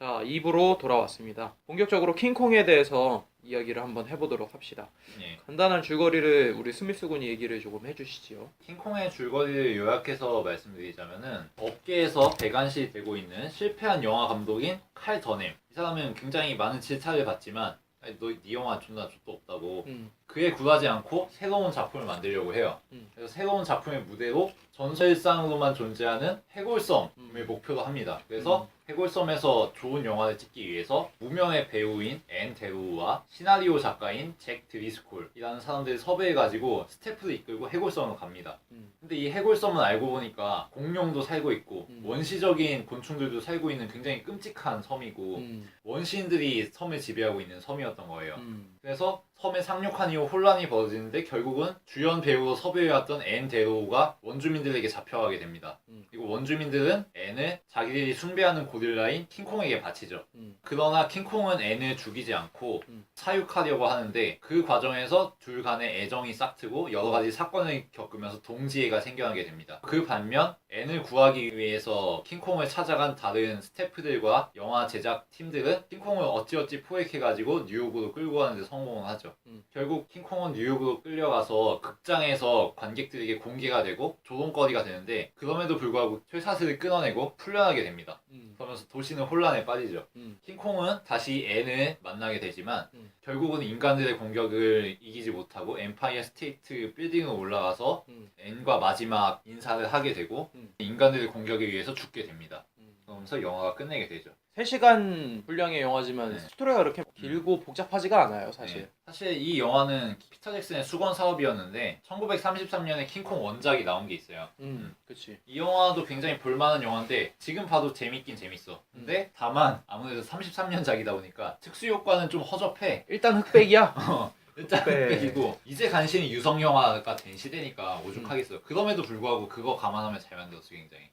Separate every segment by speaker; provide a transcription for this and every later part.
Speaker 1: 자, 2부로 돌아왔습니다. 본격적으로 킹콩에 대해서 이야기를 한번 해보도록 합시다.
Speaker 2: 예.
Speaker 1: 간단한 줄거리를 우리 스미스 군이 얘기를 조금 해주시지요.
Speaker 2: 킹콩의 줄거리를 요약해서 말씀드리자면은 업계에서 대관시 되고 있는 실패한 영화 감독인 칼 더넴. 이 사람은 굉장히 많은 질타를 받지만 아니, 너 네 영화 존나 족도 없다고 그에 굴하지 않고 새로운 작품을 만들려고 해요. 그래서 새로운 작품의 무대로 전설상으로만 존재하는 해골섬을 목표로 합니다. 그래서 해골섬에서 좋은 영화를 찍기 위해서 무명의 배우인 앤 데루우와 시나리오 작가인 잭 드리스콜이라는 사람들을 섭외해가지고 스태프를 이끌고 해골섬으로 갑니다. 근데 이 해골섬은 알고 보니까 공룡도 살고 있고 원시적인 곤충들도 살고 있는 굉장히 끔찍한 섬이고 원시인들이 섬을 지배하고 있는 섬이었던 거예요. 그래서 섬에 상륙한 이후 혼란이 벌어지는데 결국은 주연 배우로 섭외해왔던 앤 데로우가 원주민들에게 잡혀가게 됩니다. 그리고 원주민들은 앤을 자기들이 숭배하는 고릴라인 킹콩에게 바치죠. 그러나 킹콩은 앤을 죽이지 않고 사육하려고 하는데 그 과정에서 둘 간의 애정이 싹트고 여러 가지 사건을 겪으면서 동지애가 생겨나게 됩니다. 그 반면 앤을 구하기 위해서 킹콩을 찾아간 다른 스태프들과 영화 제작 팀들은 킹콩을 어찌어찌 포획해가지고 뉴욕으로 끌고 가는 데 성공을 하죠. 결국 킹콩은 뉴욕으로 끌려가서 극장에서 관객들에게 공개가 되고 조롱거리가 되는데 그럼에도 불구하고 쇠사슬을 끊어내고 풀려나게 됩니다. 그러면서 도시는 혼란에 빠지죠. 킹콩은 다시 앤을 만나게 되지만 결국은 인간들의 공격을 이기지 못하고 엠파이어 스테이트 빌딩으로 올라가서 앤과 마지막 인사를 하게 되고 인간들의 공격에 의해서 죽게 됩니다. 그러면서 영화가 끝내게 되죠.
Speaker 1: 3시간 분량의 영화지만 스토리가 그렇게 길고 복잡하지가 않아요, 사실.
Speaker 2: 네. 사실 이 영화는 피터 잭슨의 수건 사업이었는데 1933년에 킹콩 원작이 나온 게 있어요.
Speaker 1: 그치.
Speaker 2: 이 영화도 굉장히 볼만한 영화인데 지금 봐도 재밌긴 재밌어. 근데 다만 아무래도 33년작이다 보니까 특수효과는 좀 허접해.
Speaker 1: 일단 흑백이야?
Speaker 2: 일단 흑백이고 이제 간신히 유성 영화가 된 시대니까 오죽하겠어요. 그럼에도 불구하고 그거 감안하면 잘 만들었어 굉장히.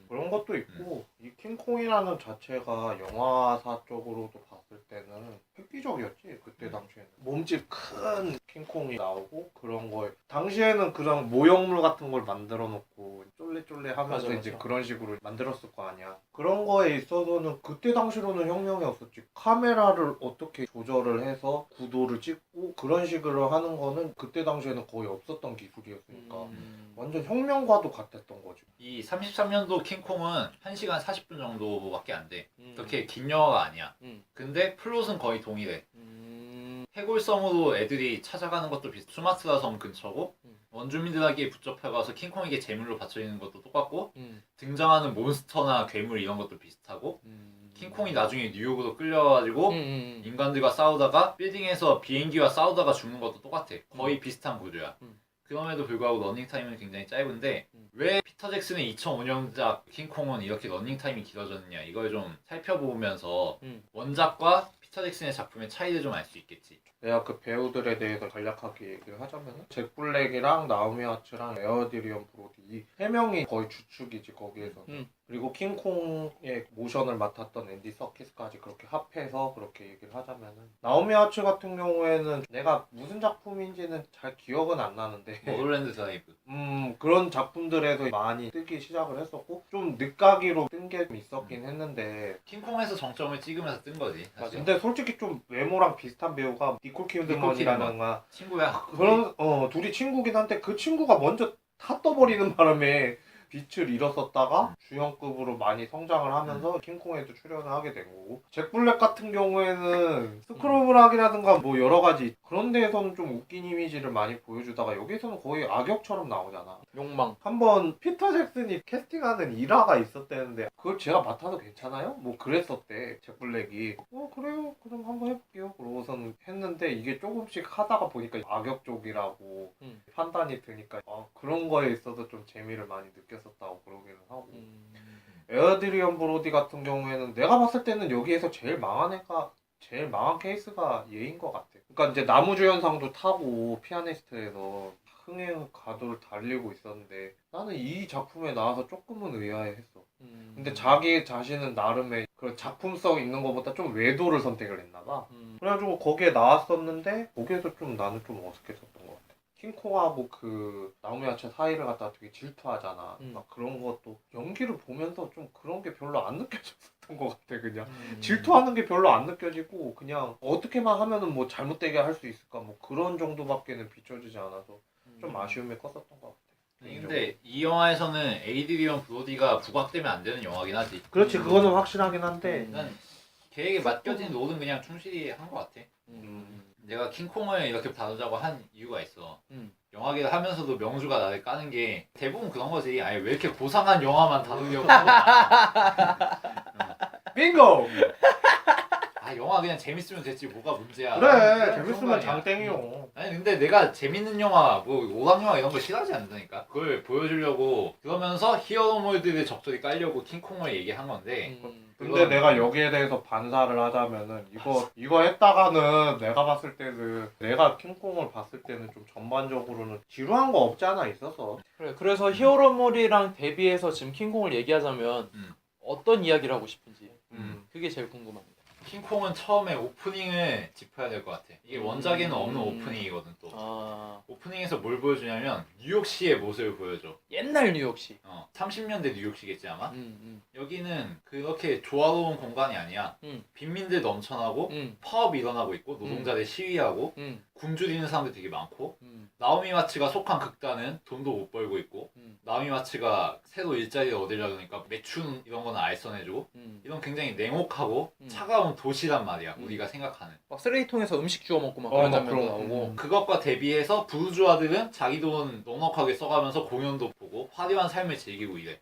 Speaker 3: 그런 것도 있고 이 킹콩이라는 자체가 영화사 쪽으로도 봤을 때는 획기적이었지 그때 당시에는. 몸집 큰 킹콩이 나오고 그런 거에 당시에는 그런 모형물 같은 걸 만들어 놓고 쫄래쫄래 하면서
Speaker 1: 맞아.
Speaker 3: 이제 그런 식으로 만들었을 거 아니야. 그런 거에 있어서는 그때 당시로는 혁명이었었지. 카메라를 어떻게 조절을 해서 구도를 찍고 그런 식으로 하는 거는 그때 당시에는 거의 없었던 기술이었으니까 완전 혁명과도 같았던 거지.
Speaker 2: 이 33년도 킹콩은 1시간 40분 정도밖에 안 돼. 그렇게 긴 영화가 아니야. 근데 플롯은 거의 동일해. 해골섬으로 애들이 찾아가는 것도 수마트라 섬 근처고 원주민들에게 붙잡혀가서 킹콩에게 제물로 바쳐지는 것도 똑같고 등장하는 몬스터나 괴물 이런 것도 비슷하고 킹콩이 나중에 뉴욕으로 끌려가지고 인간들과 싸우다가 빌딩에서 비행기와 싸우다가 죽는 것도 똑같아. 거의 비슷한 구조야. 그럼에도 불구하고 러닝타임은 굉장히 짧은데 왜 피터 잭슨의 2005년작 킹콩은 이렇게 러닝타임이 길어졌느냐 이걸 좀 살펴보면서 원작과 피터 잭슨의 작품의 차이를 좀 알 수 있겠지.
Speaker 3: 내가 그 배우들에 대해서 간략하게 얘기를 하자면 잭 블랙이랑 나오미 와츠랑 에어드리언 브로디 이 세 명이 거의 주축이지 거기에서는. 그리고 킹콩의 모션을 맡았던 앤디 서키스까지 그렇게 합해서 그렇게 얘기를 하자면은 나오미 와츠 같은 경우에는 내가 무슨 작품인지는 잘 기억은 안 나는데
Speaker 2: 머들랜드 드라이브
Speaker 3: 그런 작품들에서 많이 뜨기 시작을 했었고 좀 늦가기로 뜬 게 있었긴 했는데
Speaker 2: 킹콩에서 정점을 찍으면서 뜬 거지 사실.
Speaker 3: 근데 솔직히 좀 외모랑 비슷한 배우가 니콜 키드먼이라는
Speaker 2: 친구야.
Speaker 3: 그런 둘이 친구긴 한데 그 친구가 먼저 타 떠버리는 바람에 빛을 잃었었다가 주연급으로 많이 성장을 하면서 킹콩에도 출연을 하게 된 거고 잭 블랙 같은 경우에는 스크로블락이라든가 뭐 여러 가지 그런 데에서는 좀 웃긴 이미지를 많이 보여주다가 여기서는 거의 악역처럼 나오잖아.
Speaker 1: 욕망.
Speaker 3: 한번 피터 잭슨이 캐스팅하는 일화가 있었대는데 그걸 제가 맡아도 괜찮아요? 뭐 그랬었대 잭 블랙이. 그래요 그럼 한번 해볼게요 그러고선 했는데 이게 조금씩 하다가 보니까 악역 쪽이라고 판단이 드니까 그런 거에 있어서 좀 재미를 많이 느꼈었다고 그러기는 하고 에어드리언 브로디 같은 경우에는 내가 봤을 때는 여기에서 제일 망한 케이스가 얘인 것 같아. 그러니까 이제 나무주연상도 타고 피아니스트에서 흥행 가도를 달리고 있었는데 나는 이 작품에 나와서 조금은 의아해했어. 근데 자기 자신은 나름의 그런 작품성 있는 것보다 좀 외도를 선택을 했나봐. 그래가지고 거기에 나왔었는데 거기에서 좀 나는 좀 어색했었던 것 같아. 킹콩하고 그 나오미 와츠 사이를 갖다가 되게 질투하잖아.
Speaker 1: 음.
Speaker 3: 막 그런 것도 연기를 보면서 좀 그런 게 별로 안 느껴졌던 것 같아. 그냥
Speaker 1: 음.
Speaker 3: 질투하는 게 별로 안 느껴지고 그냥 어떻게만 하면은 뭐 잘못되게 할 수 있을까 뭐 그런 정도밖에는 비춰지지 않아서 좀 아쉬움이 컸었던 것 같아.
Speaker 2: 근데 이 영화에서는 에이드리언 브로디가 부각되면 안 되는 영화긴 하지.
Speaker 3: 그렇지 그거는 확실하긴 한데
Speaker 2: 난 계획에 맡겨진 롤은 그냥 충실히 한 것 같아. 내가 킹콩을 이렇게 다루자고 한 이유가 있어. 영화계를 하면서도 명주가 나를 까는 게 대부분 그런 거지. 아니 왜 이렇게 고상한 영화만 다루려고.
Speaker 3: 빙고!
Speaker 2: 아 영화 그냥 재밌으면 됐지 뭐가 문제야.
Speaker 3: 그래
Speaker 2: 그런
Speaker 3: 재밌으면
Speaker 2: 거 아니야.
Speaker 3: 장땡이요.
Speaker 2: 아니 근데 내가 재밌는 영화 뭐 오락 영화 이런 거 싫어하지 않는다니까. 그걸 보여주려고 그러면서 히어로물들을 적절히 깔려고 킹콩을 얘기한 건데
Speaker 3: 근데 내가 여기에 대해서 반사를 하자면은 이거 했다가는 내가 봤을 때는 내가 킹콩을 봤을 때는 좀 전반적으로는 지루한 거 없지 않아 있어서
Speaker 1: 그래, 그래서 히어로물이랑 대비해서 지금 킹콩을 얘기하자면 어떤 이야기를 하고 싶은지 그게 제일 궁금합니다.
Speaker 2: 킹콩은 처음에 오프닝을 짚어야 될 것 같아. 이게 원작에는 없는 오프닝이거든 또.
Speaker 1: 아,
Speaker 2: 오프닝에서 뭘 보여주냐면 뉴욕시의 모습을 보여줘.
Speaker 1: 옛날 뉴욕시.
Speaker 2: 30년대 뉴욕시겠지 아마?
Speaker 1: 음.
Speaker 2: 여기는 그렇게 조화로운 공간이 아니야.
Speaker 1: 음.
Speaker 2: 빈민들 넘쳐나고
Speaker 1: 음.
Speaker 2: 파업이 일어나고 있고 노동자들 시위하고
Speaker 1: 음.
Speaker 2: 굶주리는 사람들 되게 많고
Speaker 1: 음.
Speaker 2: 나오미 와츠가 속한 극단은 돈도 못 벌고 있고 나오미 와츠가 새로 일자리를 얻으려고 하니까 매춘 이런 거는 알선해주고 이런 굉장히 냉혹하고 차가운 도시란 말이야. 우리가 생각하는.
Speaker 1: 막 쓰레기통에서 음식 주워 먹고 막 그런 장면도
Speaker 3: 그런
Speaker 1: 나오고.
Speaker 2: 그것과 대비해서 부르주아들은 자기 돈 넉넉하게 써가면서 공연도 보고 화려한 삶을 즐기고 이래.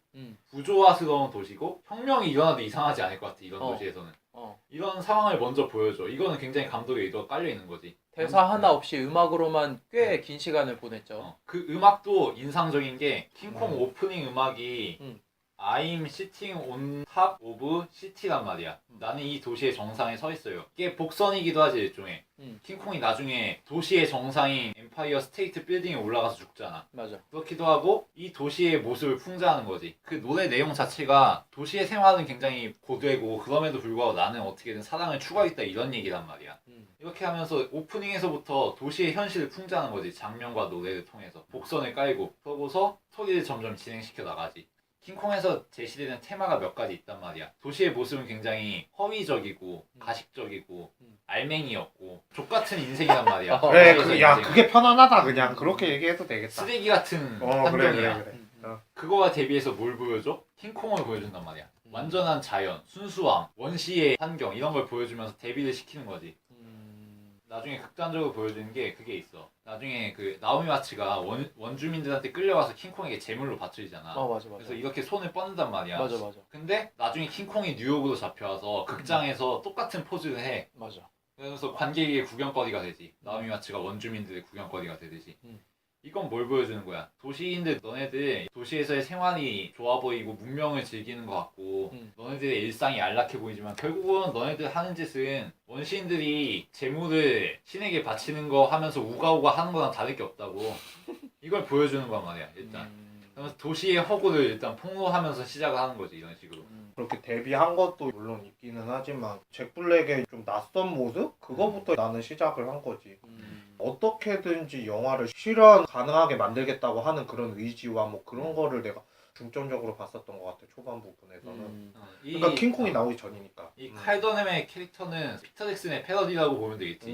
Speaker 2: 부조화스러운 도시고 혁명이 일어나도 이상하지 않을 것 같아 이런 도시에서는. 이런 상황을 먼저 보여줘. 이거는 굉장히 감독의 의도가 깔려 있는 거지.
Speaker 1: 대사 하나 없이 음악으로만 꽤 긴 시간을 보냈죠.
Speaker 2: 그 음악도 인상적인 게 킹콩 오프닝 음악이 I'm sitting on top of city란 말이야. 나는 이 도시의 정상에 서 있어요. 이게 복선이기도 하지 일종의. 킹콩이 나중에 도시의 정상인 엠파이어 스테이트 빌딩에 올라가서 죽잖아.
Speaker 1: 맞아.
Speaker 2: 그렇기도 하고 이 도시의 모습을 풍자하는 거지. 그 노래 내용 자체가 도시의 생활은 굉장히 고되고 그럼에도 불구하고 나는 어떻게든 사랑을 추구하겠다 이런 얘기란 말이야. 이렇게 하면서 오프닝에서부터 도시의 현실을 풍자하는 거지. 장면과 노래를 통해서 복선을 깔고 그러고서 스토리를 점점 진행시켜 나가지. 킹콩에서 제시되는 테마가 몇 가지 있단 말이야. 도시의 모습은 굉장히 허위적이고 가식적이고 알맹이였고 족같은 인생이란 말이야.
Speaker 3: 그래
Speaker 2: 도시에서
Speaker 3: 야
Speaker 2: 인생은.
Speaker 3: 그게 편안하다 그냥 그렇게 얘기해도 되겠다.
Speaker 2: 쓰레기 같은
Speaker 3: 그래
Speaker 2: 환경이야.
Speaker 3: 그래.
Speaker 2: 그거와 대비해서 뭘 보여줘? 킹콩을 보여준단 말이야. 완전한 자연, 순수함, 원시의 환경 이런 걸 보여주면서 대비를 시키는 거지. 나중에 극단적으로 보여주는 게 그게 있어. 나중에 그 나오미 와츠가 원주민들한테 끌려가서 킹콩에게 제물로 바쳐지잖아.
Speaker 1: 맞아.
Speaker 2: 그래서 이렇게 손을 뻗는단 말이야.
Speaker 1: 맞아.
Speaker 2: 근데 나중에 킹콩이 뉴욕으로 잡혀와서 극장에서 똑같은 포즈를 해.
Speaker 1: 맞아.
Speaker 2: 그래서 관객의 구경거리가 되지. 나오미 와츠가 원주민들의 구경거리가 되듯이. 이건 뭘 보여주는 거야? 도시인들 너네들 도시에서의 생활이 좋아 보이고 문명을 즐기는 것 같고 너네들의 일상이 안락해 보이지만 결국은 너네들 하는 짓은 원시인들이 재물을 신에게 바치는 거 하면서 우가우가 하는 거랑 다를 게 없다고. 이걸 보여주는 거란 말이야 일단. 그래서 도시의 허구를 일단 폭로하면서 시작을 하는 거지 이런 식으로.
Speaker 3: 그렇게 데뷔한 것도 물론 있기는 하지만 잭 블랙의 좀 낯선 모습? 그거부터 나는 시작을 한 거지. 어떻게든지 영화를 실현 가능하게 만들겠다고 하는 그런 의지와 뭐 그런 거를 내가 중점적으로 봤었던 것 같아 초반 부분에서는. 그러니까 킹콩이 나오기 전이니까.
Speaker 2: 이 칼더넴의 캐릭터는 피터 잭슨의 패러디라고 보면 되겠지.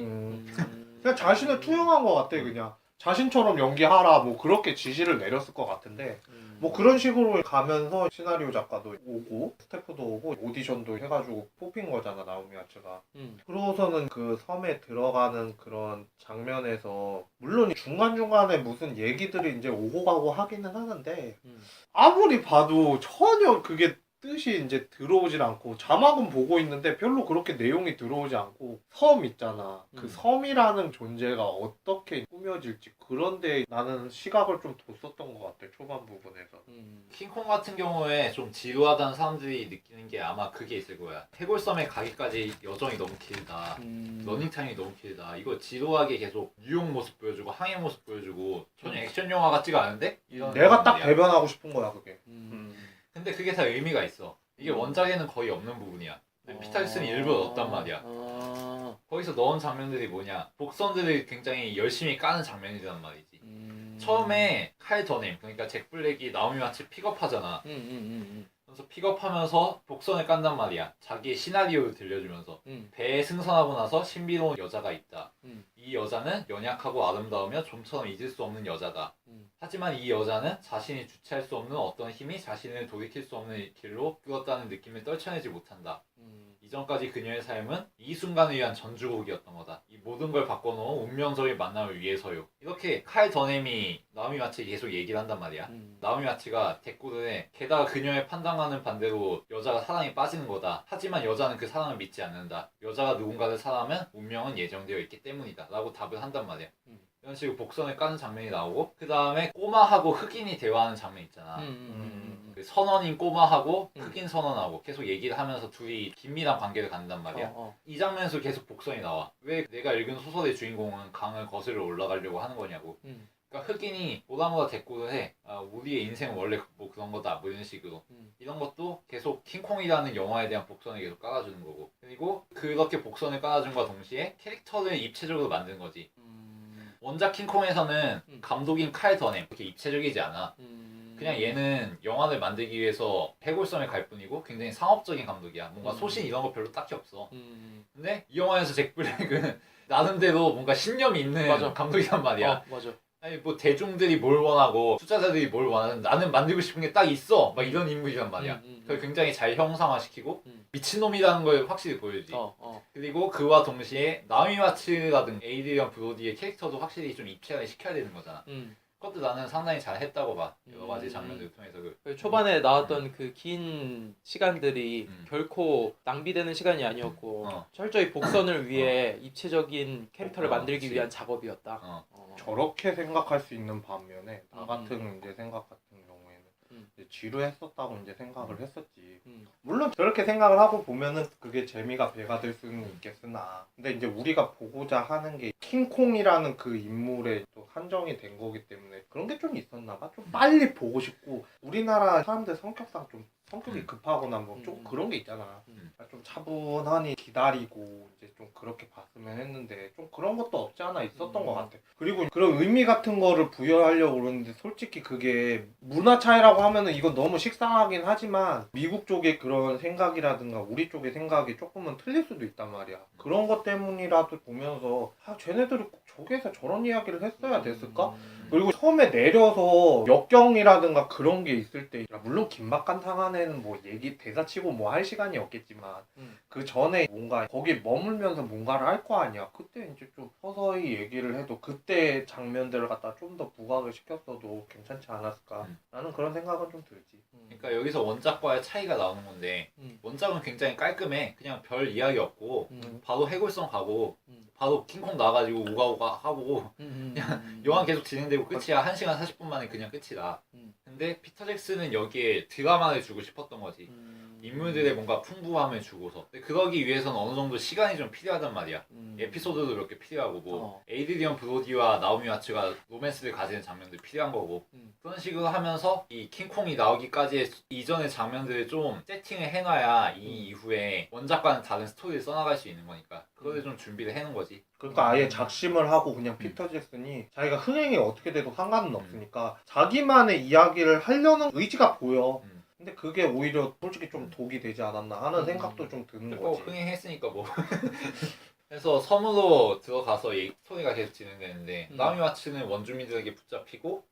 Speaker 3: 그냥 자신을 투영한 것 같아 그냥. 자신처럼 연기하라 뭐 그렇게 지시를 내렸을 것 같은데 뭐 그런 식으로 가면서 시나리오 작가도 오고 스태프도 오고 오디션도 해가지고 뽑힌 거잖아 나오미 와츠가. 그러고서는 그 섬에 들어가는 그런 장면에서 물론 중간중간에 무슨 얘기들이 이제 오고 가고 하기는 하는데 아무리 봐도 전혀 그게 뜻이 이제 들어오질 않고 자막은 보고 있는데 별로 그렇게 내용이 들어오지 않고 섬 있잖아. 그 섬이라는 존재가 어떻게 꾸며질지 그런데 나는 시각을 좀 뒀었던 것 같아 초반 부분에서.
Speaker 2: 킹콩 같은 경우에 좀 지루하다는 사람들이 느끼는 게 아마 그게 있을 거야. 해골섬에 가기까지 여정이 너무 길다. 러닝타임이 너무 길다. 이거 지루하게 계속 뉴욕 모습 보여주고 항해 모습 보여주고 전혀 액션 영화 같지가 않은데? 이런
Speaker 3: 내가 딱
Speaker 2: 말이야.
Speaker 3: 대변하고 싶은 거야 그게.
Speaker 2: 근데 그게 다 의미가 있어. 이게 원작에는 거의 없는 부분이야. 피터 잭슨이 일부러 넣었단 말이야. 거기서 넣은 장면들이 뭐냐? 복선들을 굉장히 열심히 까는 장면이란 말이지. 처음에 칼 더넴 그러니까 잭 블랙이 나오미 와츠 픽업하잖아. 그래서 픽업하면서 복선을 깐단 말이야. 자기의 시나리오를 들려주면서 배에 승선하고 나서 신비로운 여자가 있다. 이 여자는 연약하고 아름다우며 좀처럼 잊을 수 없는 여자다. 하지만 이 여자는 자신이 주체할 수 없는 어떤 힘이 자신을 돌이킬 수 없는 길로 끌었다는 느낌을 떨쳐내지 못한다. 이전까지 그녀의 삶은 이 순간을 위한 전주곡이었던 거다. 이 모든 걸 바꿔놓은 운명적인 만남을 위해서요. 이렇게 칼 더넴이 나오미 와츠에 계속 얘기를 한단 말이야. 나오미 와츠가 댓글을 해. 게다가 그녀의 판단과는 반대로 여자가 사랑에 빠지는 거다. 하지만 여자는 그 사랑을 믿지 않는다. 여자가 누군가를 사랑하면 운명은 예정되어 있기 때문이다. 라고 답을 한단 말이야. 이런 식으로 복선을 까는 장면이 나오고 그 다음에 꼬마하고 흑인이 대화하는 장면 있잖아. 그 선원인 꼬마하고 흑인 선원하고 계속 얘기를 하면서 둘이 긴밀한 관계를 갖는단 말이야. 이 장면에서 계속 복선이 나와. 왜 내가 읽은 소설의 주인공은 강을 거슬러 올라가려고 하는 거냐고. 그러니까 흑인이 뭐라뭐라 대꾸를 해. 아, 우리의 인생은 원래 뭐 그런 거다. 뭐 이런 식으로. 이런 것도 계속 킹콩이라는 영화에 대한 복선을 계속 깔아주는 거고. 그리고 그렇게 복선을 깔아준과 동시에 캐릭터를 입체적으로 만든 거지. 원작 킹콩에서는 감독인 칼 더넴 그렇게 입체적이지 않아. 그냥 얘는 영화를 만들기 위해서 해골섬에 갈 뿐이고 굉장히 상업적인 감독이야. 뭔가 소신 이런 거 별로 딱히 없어. 근데 이 영화에서 잭 블랙은 나름대로 뭔가 신념이 있는
Speaker 1: 맞아.
Speaker 2: 감독이란 말이야.
Speaker 1: 맞아.
Speaker 2: 아니 뭐 대중들이 뭘 원하고 투자자들이 뭘 원하는 나는 만들고 싶은 게 딱 있어. 막 이런 인물이란 말이야. 그걸 굉장히 잘 형상화시키고 미친놈이라는 걸 확실히 보여주지. 그리고 그와 동시에 나오미 와츠라든가 에이드리언 브로디의 캐릭터도 확실히 좀 입체화를 시켜야 되는 거잖아. 그것도 나는 상당히 잘 했다고 봐. 여러 가지 장면들을 통해서.
Speaker 1: 초반에 나왔던 그 긴 시간들이 결코 낭비되는 시간이 아니었고 철저히 복선을 위해 입체적인 캐릭터를 만들기
Speaker 2: 그치.
Speaker 1: 위한 작업이었다.
Speaker 3: 저렇게 생각할 수 있는 반면에 나 같은 이제 생각 같은 경우에는 이제 지루했었다고 이제 생각을 했었지. 물론 저렇게 생각을 하고 보면은 그게 재미가 배가 될 수는 있겠으나 근데 이제 우리가 보고자 하는 게 킹콩이라는 그 인물에 또 한정이 된 거기 때문에 그런 게 좀 있었나 봐. 좀 빨리 보고 싶고 우리나라 사람들 성격상 좀 성격이 급하거나 뭐 좀 그런 게 있잖아. 좀 차분하니 기다리고 이제 좀 그렇게 봤으면 했는데 좀 그런 것도 없지 않아 있었던 것 같아. 그리고 그런 의미 같은 거를 부여하려고 그러는데 솔직히 그게 문화 차이라고 하면은 이건 너무 식상하긴 하지만 미국 쪽의 그런 생각이라든가 우리 쪽의 생각이 조금은 틀릴 수도 있단 말이야. 그런 것 때문이라도 보면서 아 쟤네들이 꼭 저기에서 저런 이야기를 했어야 됐을까? 그리고 처음에 내려서 역경이라든가 그런 게 있을 때 물론 긴박간탕한에는 뭐 얘기 대사치고 뭐 할 시간이 없겠지만 그 전에 뭔가 거기 머물면서 뭔가를 할 거 아니야. 그때 이제 좀 서서히 얘기를 해도 그때 장면들을 갖다 좀 더 부각을 시켰어도 괜찮지 않았을까. 나는 그런 생각은 좀 들지.
Speaker 2: 그러니까 여기서 원작과의 차이가 나오는 건데 원작은 굉장히 깔끔해. 그냥 별 이야기 없고 바로 해골성 가고 바로 킹콩 나가지고 우가우가 하고 그냥 영화 계속 진행되고 끝이야. 1시간 40분 만에 그냥 끝이다. 근데 피터 잭슨은 여기에 드라마를 주고 싶었던 거지. 인물들의 뭔가 풍부함을 주고서. 근데 그러기 위해서는 어느 정도 시간이 좀 필요하단 말이야. 에피소드도 몇 개 필요하고 뭐 에이드리언 브로디와 나오미 와츠가 로맨스를 가지는 장면도 필요한 거고 그런 식으로 하면서 이 킹콩이 나오기까지의 이전의 장면들을 좀 세팅을 해놔야 이 이후에 원작과는 다른 스토리를 써나갈 수 있는 거니까 그거를 좀 준비를 해놓은 거지.
Speaker 3: 그러니까 아예 작심을 하고 그냥 피터 잭슨이 자기가 흥행이 어떻게 돼도 상관은 없으니까 자기만의 이야기를 하려는 의지가 보여. 근데 그게 오히려 솔직히 좀 독이 되지 않았나 하는 생각도 좀 드는 거지.
Speaker 2: 흥행했으니까 뭐. 그래서 섬으로 들어가서 이 스토리가 계속 진행되는데 나오미 와츠는 원주민들에게 붙잡히고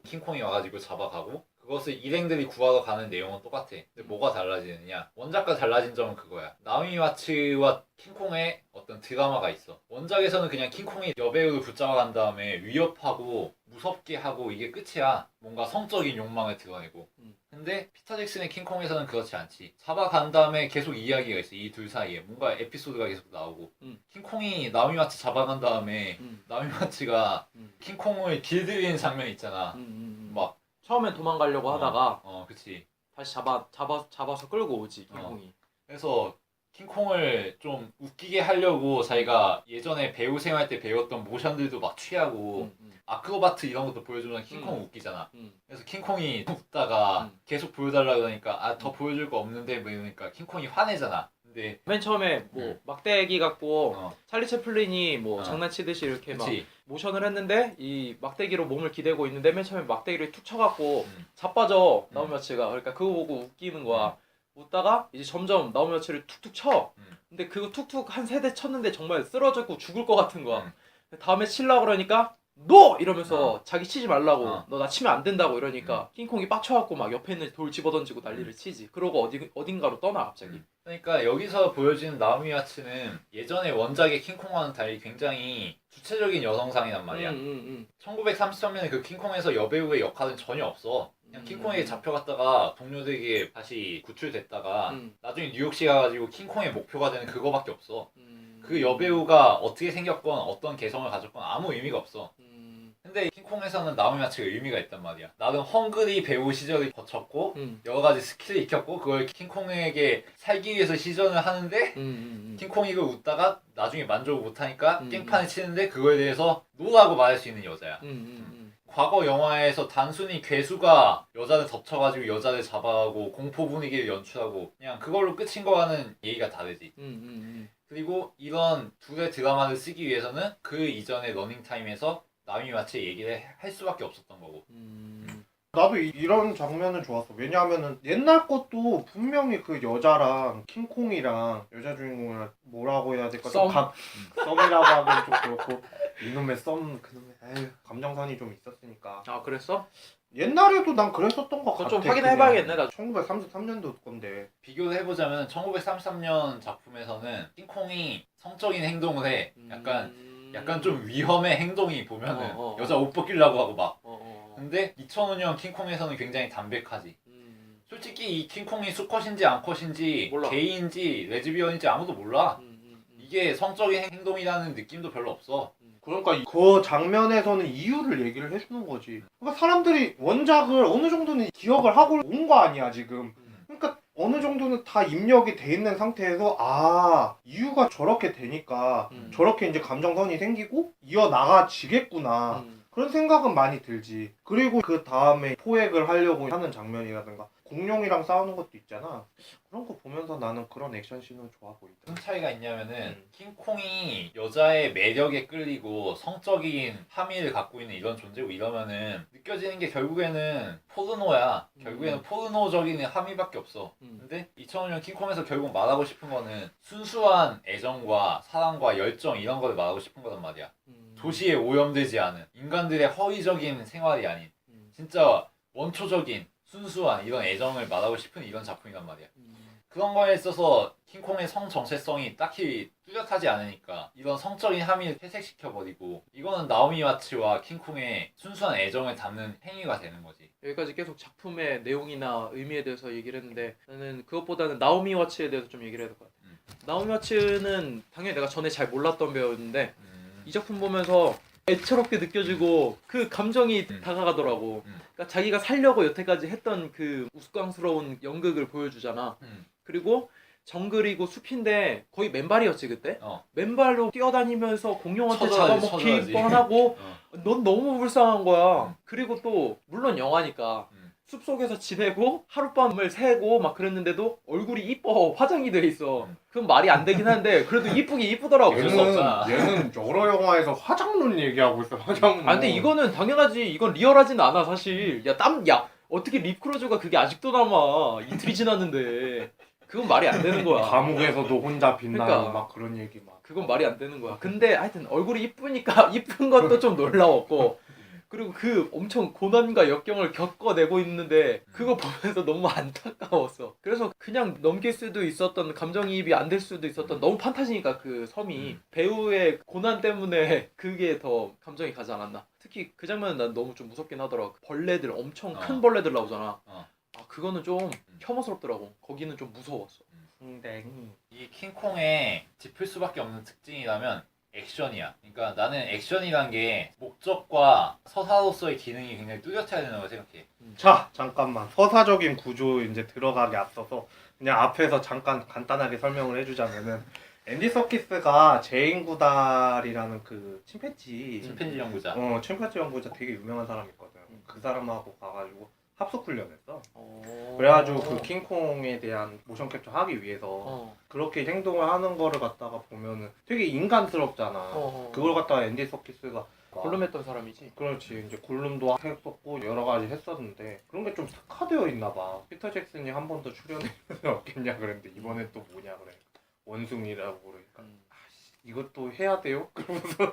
Speaker 2: 킹콩이 와가지고 잡아가고 그것을 일행들이 구하러 가는 내용은 똑같아. 근데 뭐가 달라지느냐? 원작과 달라진 점은 그거야. 나오미 와츠와 킹콩의 어떤 드라마가 있어. 원작에서는 그냥 킹콩이 여배우를 붙잡아간 다음에 위협하고 무섭게 하고 이게 끝이야. 뭔가 성적인 욕망을 드러내고. 근데 피터 잭슨의 킹콩에서는 그렇지 않지. 잡아간 다음에 계속 이야기가 있어. 이 둘 사이에 뭔가 에피소드가 계속 나오고 킹콩이 나오미 와츠 잡아간 다음에 나오미 와츠가 킹콩을 길들이는 장면 있잖아. 막
Speaker 1: 처음엔 도망가려고 하다가
Speaker 2: 그치.
Speaker 1: 다시 잡아서 끌고 오지 킹콩이.
Speaker 2: 그래서 킹콩을 좀 웃기게 하려고 자기가 예전에 배우 생활 때 배웠던 모션들도 막 취하고 아크로바트 이런 것도 보여주면 킹콩 웃기잖아. 그래서 킹콩이 웃다가 계속 보여달라고 하니까 아 더 보여줄 거 없는데 뭐 이러니까 킹콩이 화내잖아. 근데 네.
Speaker 1: 맨 처음에 뭐 막대기 갖고
Speaker 2: 어.
Speaker 1: 찰리 채플린이 뭐
Speaker 2: 어.
Speaker 1: 장난치듯이 이렇게 막
Speaker 2: 그치.
Speaker 1: 모션을 했는데 이 막대기로 몸을 기대고 있는데 맨 처음에 막대기를 툭 쳐갖고
Speaker 2: 음.
Speaker 1: 자빠져 나오미 와츠가. 그러니까 그거 보고 웃기는 거야. 웃다가 이제 점점 나오미 와츠를 툭툭 쳐. 근데 그거 툭툭 한 3대 쳤는데 정말 쓰러졌고 죽을 것 같은 거야. 다음에 치려고 그러니까 너! 이러면서 자기 치지 말라고 너 나 치면 안 된다고 이러니까 킹콩이 빡쳐갖고 막 옆에 있는 돌 집어던지고 난리를 치지. 그러고 어딘가로 떠나 갑자기.
Speaker 2: 그러니까 여기서 보여지는 나오미 와츠는 예전에 원작의 킹콩과는 달리 굉장히 주체적인 여성상이란 말이야. 1933년에 그 킹콩에서 여배우의 역할은 전혀 없어. 그냥 킹콩에게 잡혀갔다가 동료들에게 다시 구출됐다가 나중에 뉴욕시 가가지고 킹콩의 목표가 되는 그거밖에 없어. 그 여배우가 어떻게 생겼건 어떤 개성을 가졌건 아무 의미가 없어. 근데 킹콩에서는 나오미 와츠가 의미가 있단 말이야. 나는 헝그리 배우 시절을 거쳤고 여러 가지 스킬을 익혔고 그걸 킹콩에게 살기 위해서 시전을 하는데 킹콩이 그걸 웃다가 나중에 만족을 못하니까 깽판을 치는데 그거에 대해서 노라고 말할 수 있는 여자야. 과거 영화에서 단순히 괴수가 여자를 덮쳐가지고 여자를 잡아가고 공포 분위기를 연출하고 그냥 그걸로 끝인 거와는 얘기가 다르지. 그리고 이런 둘의 드라마를 쓰기 위해서는 그 이전의 러닝타임에서 나오미 와츠의 얘기를 할 수밖에 없었던 거고.
Speaker 3: 나도 이런 장면은 좋았어. 왜냐하면은 옛날 것도 분명히 그 여자랑 킹콩이랑 여자 주인공이랑 뭐라고 해야 될까?
Speaker 1: 썸?
Speaker 3: 썸이라고 하면 좀 그렇고 이놈의 썸 그놈의 에휴, 감정선이 좀 있었으니까.
Speaker 1: 아 그랬어?
Speaker 3: 옛날에도 난 그랬었던 것
Speaker 1: 그거
Speaker 3: 같아.
Speaker 1: 좀 확인해봐야겠네. 나
Speaker 3: 1933년도 건데.
Speaker 2: 비교를 해보자면 1933년 작품에서는 킹콩이 성적인 행동을 해. 약간 좀 위험해 행동이 보면은 여자 옷 벗기려고 하고 막. 근데 2005년 킹콩에서는 굉장히 담백하지. 솔직히 이 킹콩이 수컷인지 암컷인지
Speaker 1: 몰라.
Speaker 2: 게이인지 레즈비언인지 아무도 몰라. 이게 성적인 행동이라는 느낌도 별로 없어.
Speaker 3: 그러니까 그 장면에서는 이유를 얘기를 해주는 거지. 그러니까 사람들이 원작을 어느 정도는 기억을 하고 온 거 아니야 지금. 그러니까 어느 정도는 다 입력이 돼 있는 상태에서 아 이유가 저렇게 되니까 저렇게 이제 감정선이 생기고 이어나가지겠구나 그런 생각은 많이 들지. 그리고 그 다음에 포획을 하려고 하는 장면이라든가 공룡이랑 싸우는 것도 있잖아. 그런 거 보면서 나는 그런 액션씬을 좋아 보이다.
Speaker 2: 무슨 차이가 있냐면은 킹콩이 여자의 매력에 끌리고 성적인 함의를 갖고 있는 이런 존재고 이러면은 느껴지는 게 결국에는 포르노야. 결국에는 포르노적인 함의밖에 없어. 근데 2005년 킹콩에서 결국 말하고 싶은 거는 순수한 애정과 사랑과 열정 이런 걸 말하고 싶은 거란 말이야. 도시에 오염되지 않은 인간들의 허위적인 생활이 아닌 진짜 원초적인 순수한 이런 애정을 말하고 싶은 이런 작품이란 말이야. 그런 거에 있어서 킹콩의 성 정체성이 딱히 뚜렷하지 않으니까 이런 성적인 함의를 퇴색시켜버리고 이거는 나오미 와츠와 킹콩의 순수한 애정을 담는 행위가 되는 거지.
Speaker 1: 여기까지 계속 작품의 내용이나 의미에 대해서 얘기를 했는데 나는 그것보다는 나오미 와츠에 대해서 좀 얘기를 해야 될 것 같아. 나오미 와츠는 당연히 내가 전에 잘 몰랐던 배우였는데 이 작품 보면서 애처롭게 느껴지고 그 감정이 다가가더라고. 그러니까 자기가 살려고 여태까지 했던 그 우스꽝스러운 연극을 보여주잖아. 그리고 정글이고 숲인데 거의 맨발이었지 그때? 맨발로 뛰어다니면서 공룡한테
Speaker 2: 쳐줘야지.
Speaker 1: 잡아먹기 뻔하고 넌 너무 불쌍한 거야. 그리고 또 물론 영화니까 숲속에서 지내고 하룻밤을 새고 막 그랬는데도 얼굴이 이뻐 화장이 돼 있어. 그건 말이 안 되긴 한데 그래도 이쁘긴 이쁘더라고.
Speaker 2: 어쩔 수 없잖아.
Speaker 3: 얘는 여러 영화에서 화장눈 얘기하고 있어. 화장눈.
Speaker 1: 아 근데 이거는 당연하지. 이건 리얼하진 않아 사실. 야 어떻게 립 크루즈가 그게 아직도 남아. 이틀이 지났는데. 그건 말이 안 되는 거야.
Speaker 3: 감옥에서도 혼자 빛나는
Speaker 1: 그러니까.
Speaker 3: 막 그런 얘기 막.
Speaker 1: 그건 말이 안 되는 거야. 근데 하여튼 얼굴이 이쁘니까 이쁜 것도 좀 놀라웠고 그리고 그 엄청 고난과 역경을 겪어내고 있는데 그거 보면서 너무 안타까웠어. 그래서 그냥 넘길 수도 있었던 감정이입이 안 될 수도 있었던 너무 판타지니까 그 섬이 배우의 고난 때문에 그게 더 감정이 가지 않았나. 특히 그 장면은 난 너무 좀 무섭긴 하더라고. 벌레들 엄청 큰 벌레들 나오잖아. 아 그거는 좀 혐오스럽더라고. 거기는 좀 무서웠어.
Speaker 2: 이 킹콩의 짚을 수밖에 없는 특징이라면 액션이야. 그러니까 나는 액션이란 게 목적과 서사로서의 기능이 굉장히 뚜렷해야 된다고 생각해.
Speaker 3: 자 잠깐만 서사적인 구조 이제 들어가기 앞서서 그냥 앞에서 잠깐 간단하게 설명을 해주자면은 앤디 서키스가 제인 구달이라는 그 침팬지
Speaker 2: 침팬지 연구자.
Speaker 3: 침팬지 연구자 되게 유명한 사람이 있거든. 그 사람하고 가가지고 합숙 훈련했어.
Speaker 1: 어.
Speaker 3: 그래가지고 그 킹콩에 대한 모션 캡처 하기 위해서
Speaker 1: 어.
Speaker 3: 그렇게 행동을 하는 거를 갖다가 보면은 되게 인간스럽잖아.
Speaker 1: 어.
Speaker 3: 그걸 갖다가 앤디 서키스가
Speaker 1: 골룸했던 사람이지.
Speaker 3: 그렇지, 이제 골룸도 했었고 여러 가지 했었는데 그런 게 좀 특화되어 있나 봐. 피터 잭슨이 한 번 더 출연해면 없겠냐 그랬는데 이번엔 또 뭐냐 그래. 원숭이라고 그러니까 이것도 해야 돼요? 그러면서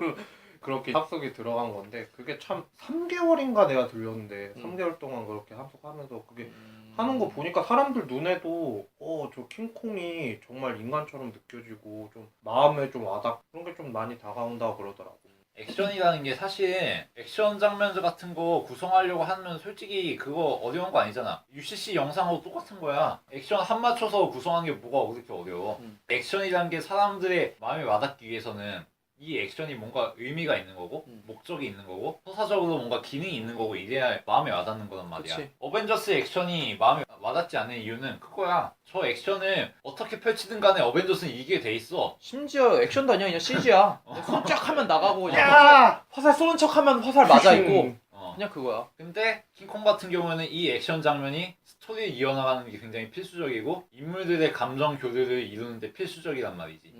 Speaker 3: 그렇게 합숙이 들어간 건데 그게 참 3개월인가 내가 들렸는데 3개월 동안 그렇게 합숙하면서 그게 하는 거 보니까 사람들 눈에도 저 킹콩이 정말 인간처럼 느껴지고 좀 마음에 좀 와닿 그런 게 좀 많이 다가온다고 그러더라고.
Speaker 2: 액션이라는 게 사실 액션 장면 같은 거 구성하려고 하면 솔직히 그거 어려운 거 아니잖아. UCC 영상하고 똑같은 거야. 액션 한 맞춰서 구성하는 게 뭐가 그렇게 어려워. 액션이라는 게 사람들의 마음에 와닿기 위해서는 이 액션이 뭔가 의미가 있는 거고 목적이 있는 거고 서사적으로 뭔가 기능이 있는 거고 이래야 마음에 와닿는 거란 말이야.
Speaker 1: 그치.
Speaker 2: 어벤져스 액션이 마음에 와닿지 않는 이유는 그거야. 저 액션을 어떻게 펼치든 간에 어벤져스는 이기게 돼 있어.
Speaker 1: 심지어 액션도 아니야 그냥 CG야. 손 쫙 하면 나가고 그냥
Speaker 3: 야!
Speaker 1: 화살 쏘는 척하면 화살 맞아 있고
Speaker 2: 어.
Speaker 1: 그냥 그거야.
Speaker 2: 근데 킹콩 같은 경우에는 이 액션 장면이 스토리를 이어나가는 게 굉장히 필수적이고 인물들의 감정 교류를 이루는데 필수적이란 말이지.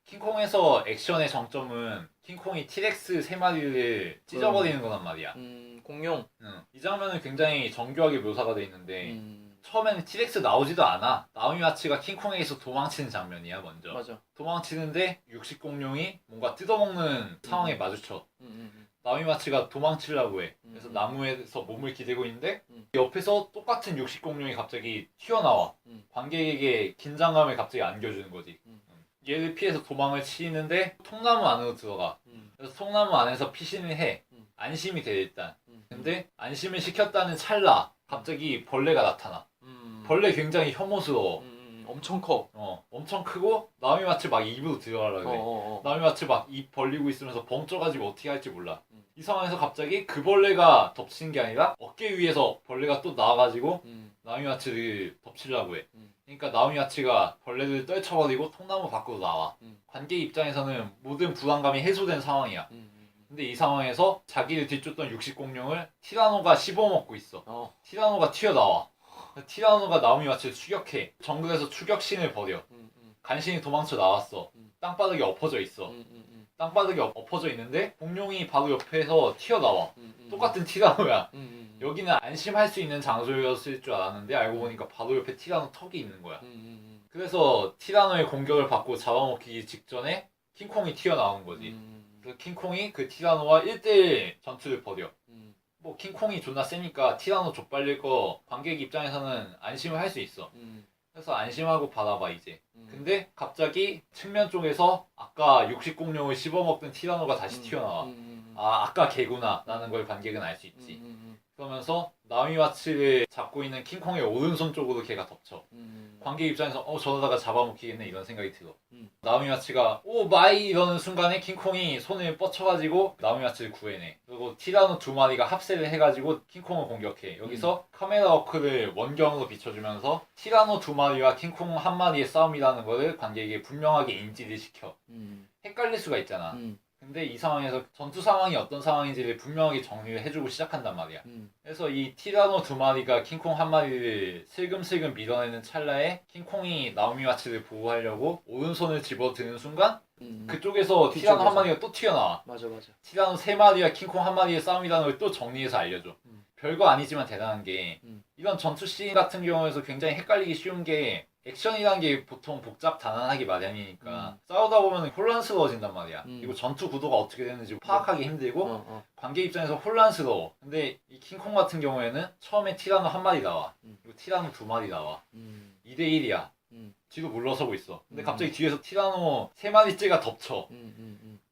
Speaker 2: 킹콩에서 액션의 정점은 킹콩이 티렉스 3마리를 찢어버리는 거란 말이야.
Speaker 1: 공룡.
Speaker 2: 이 장면은 굉장히 정교하게 묘사가 돼 있는데 처음에는 티렉스 나오지도 않아. 나오미 와츠가 킹콩에서 도망치는 장면이야 먼저.
Speaker 1: 맞아.
Speaker 2: 도망치는데 육식공룡이 뭔가 뜯어먹는 상황에 마주쳐. 나오미 와츠가 도망치려고 해. 그래서 나무에서 몸을 기대고 있는데 옆에서 똑같은 육식공룡이 갑자기 튀어나와. 관객에게 긴장감을 갑자기 안겨주는 거지. 얘를 피해서 도망을 치는데 통나무 안으로 들어가. 그래서 통나무 안에서 피신을 해. 안심이 돼 일단. 근데 안심을 시켰다는 찰나 갑자기 벌레가 나타나. 벌레 굉장히 혐오스러워.
Speaker 1: 엄청 커.
Speaker 2: 엄청 크고 나오미 와츠 막 입으로 들어가려고 그래. 나오미 와츠 막 입 벌리고 있으면서 벙쪄가지고 어떻게 할지 몰라. 이 상황에서 갑자기 그 벌레가 덮치는 게 아니라 어깨 위에서 벌레가 또 나와가지고 나오미 와츠를 덮치려고 해. 그러니까 나오미 와츠가 벌레를 떨쳐버리고 통나무 밖으로 나와. 관객 입장에서는 모든 불안감이 해소된 상황이야. 근데 이 상황에서 자기를 뒤쫓던 육식공룡을 티라노가 씹어먹고 있어. 티라노가 튀어나와. 티라노가 나오미 와츠를 추격해. 정글에서 추격신을 벌여. 간신히 도망쳐 나왔어. 땅바닥에 엎어져 있어. 땅바닥에 엎어져 있는데 공룡이 바로 옆에서 튀어나와. 똑같은 티라노야. 여기는 안심할 수 있는 장소였을 줄 알았는데 알고 보니까 바로 옆에 티라노 턱이 있는 거야. 그래서 티라노의 공격을 받고 잡아먹히기 직전에 킹콩이 튀어나오는 거지. 그래서 킹콩이 그 티라노와 1대1 전투를 벌여. 뭐 킹콩이 존나 세니까 티라노 족발릴 거 관객 입장에서는 안심을 할 수 있어. 그래서 안심하고 바라봐 이제. 근데 갑자기 측면 쪽에서 아까 육식공룡을 씹어먹던 티라노가 다시 튀어나와. 아 아까 걔구나 라는 걸 관객은 알 수 있지. 그러면서 나오미 와츠를 잡고 있는 킹콩의 오른손 쪽으로 걔가 덮쳐. 관객 입장에서 저러다가 잡아먹히겠네 이런 생각이 들어. 나오미 와츠가 오 마이 이러는 순간에 킹콩이 손을 뻗쳐가지고 나오미 와츠를 구해내. 그리고 티라노 2마리가 합세를 해가지고 킹콩을 공격해. 여기서 카메라 워크를 원경으로 비춰주면서 티라노 2마리와 킹콩 1마리의 싸움이라는 거를 관객에게 분명하게 인지를 시켜. 헷갈릴 수가 있잖아. 근데 이 상황에서 전투 상황이 어떤 상황인지를 분명하게 정리를 해주고 시작한단 말이야. 그래서 이 티라노 2마리가 킹콩 1마리를 슬금슬금 밀어내는 찰나에 킹콩이 나오미 와츠를 보호하려고 오른손을 집어드는 순간 그쪽에서 티라노
Speaker 1: 뒤쪽에서.
Speaker 2: 1마리가 또 튀어나와.
Speaker 1: 맞아.
Speaker 2: 티라노 3마리와 킹콩 1마리의 싸움이라는 걸 또 정리해서 알려줘. 별거 아니지만 대단한 게 이런 전투 씬 같은 경우에서 굉장히 헷갈리기 쉬운 게 액션이라는 게 보통 복잡 단안하기 마련이니까 싸우다 보면 혼란스러워진단 말이야. 그리고 전투 구도가 어떻게 되는지 파악하기 힘들고 관객 입장에서 혼란스러워. 근데 이 킹콩 같은 경우에는 처음에 티라노 1마리 나와. 그리고 티라노 2마리 나와. 2대1이야. 뒤로 물러서고 있어. 근데 갑자기 뒤에서 티라노 3마리째가 덮쳐.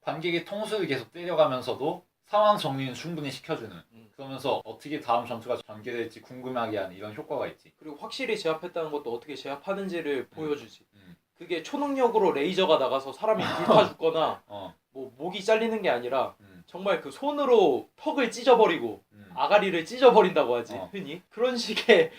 Speaker 2: 관객의 통수를 계속 때려가면서도 상황 정리는 충분히 시켜주는. 그러면서 어떻게 다음 전투가 전개될지 궁금하게 하는 이런 효과가 있지.
Speaker 1: 그리고 확실히 제압했다는 것도 어떻게 제압하는지를 보여주지. 그게 초능력으로 레이저가 나가서 사람이 불타 죽거나 뭐 목이 잘리는 게 아니라 정말 그 손으로 턱을 찢어버리고 아가리를 찢어버린다고 하지
Speaker 2: 어.
Speaker 1: 흔히 그런 식의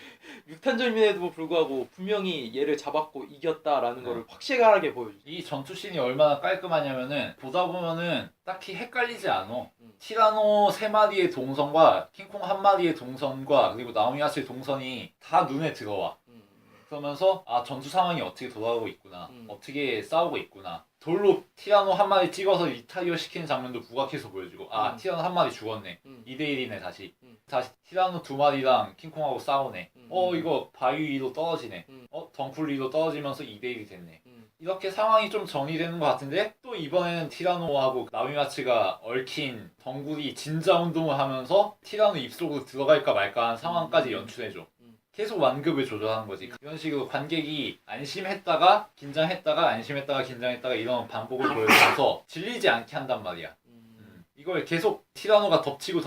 Speaker 1: 육탄전임에도 불구하고 분명히 얘를 잡았고 이겼다라는 거를 확실하게 보여줘.
Speaker 2: 이 전투씬이 얼마나 깔끔하냐면은 보다 보면은 딱히 헷갈리지 않아.
Speaker 1: 음.
Speaker 2: 티라노 3마리의 동선과 킹콩 1마리의 동선과 그리고 나오미야스의 동선이 다 눈에 들어와. 그러면서 아 전투 상황이 어떻게 돌아가고 있구나, 어떻게 싸우고 있구나. 돌로 티라노 1마리 찍어서 이탈리아 시키는 장면도 부각해서 보여주고 아 티라노 1마리 죽었네. 2대1이네 다시. 다시 티라노 2마리랑 킹콩하고 싸우네. 이거 바위 위로 떨어지네. 덩굴 위로 떨어지면서 2대1이 됐네. 이렇게 상황이 좀 정리되는 것 같은데 또 이번에는 티라노하고 나미마츠가 얽힌 덩굴이 진자 운동을 하면서 티라노 입속으로 들어갈까 말까 한 상황까지 연출해줘. 계속 완급을 조절하는 거지. 이런 식으로 관객이 안심했다가 긴장했다가 안심했다가 긴장했다가 이런 반복을 보여주면서 질리지 않게 한단 말이야. 이걸 계속 티라노가 덮치고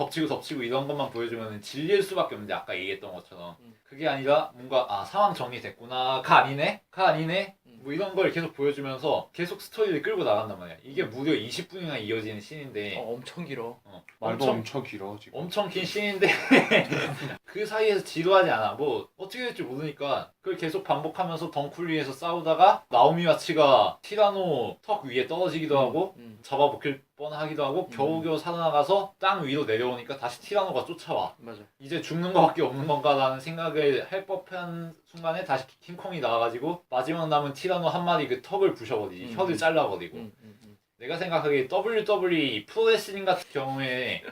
Speaker 2: 이런 것만 보여주면 질릴 수밖에 없는데 아까 얘기했던 것처럼 그게 아니라 뭔가 아 상황 정리됐구나 가 아니네 뭐 이런 걸 계속 보여주면서 계속 스토리를 끌고 나간단 말이야. 이게 무려 20분이나 이어지는 씬인데
Speaker 1: 엄청 길어.
Speaker 3: 말도 엄청 길어 지금.
Speaker 2: 엄청 긴 씬인데 그 사이에서 지루하지 않아. 뭐 어떻게 될지 모르니까 그걸 계속 반복하면서 덩굴 위에서 싸우다가 나오미와치가 티라노 턱 위에 떨어지기도 하고 잡아먹힐 뻔하기도 하고 겨우겨우 살아나가서 땅 위로 내려오니까 다시 티라노가 쫓아와.
Speaker 1: 맞아.
Speaker 2: 이제 죽는 거밖에 없는 건가라는 생각을 할 법한 순간에 다시 킹콩이 나와가지고 마지막 남은 티라노 1마리 그 턱을 부셔버리지. 혀를 잘라버리고. 내가 생각하기에 WWE 프로레슬링 같은 경우에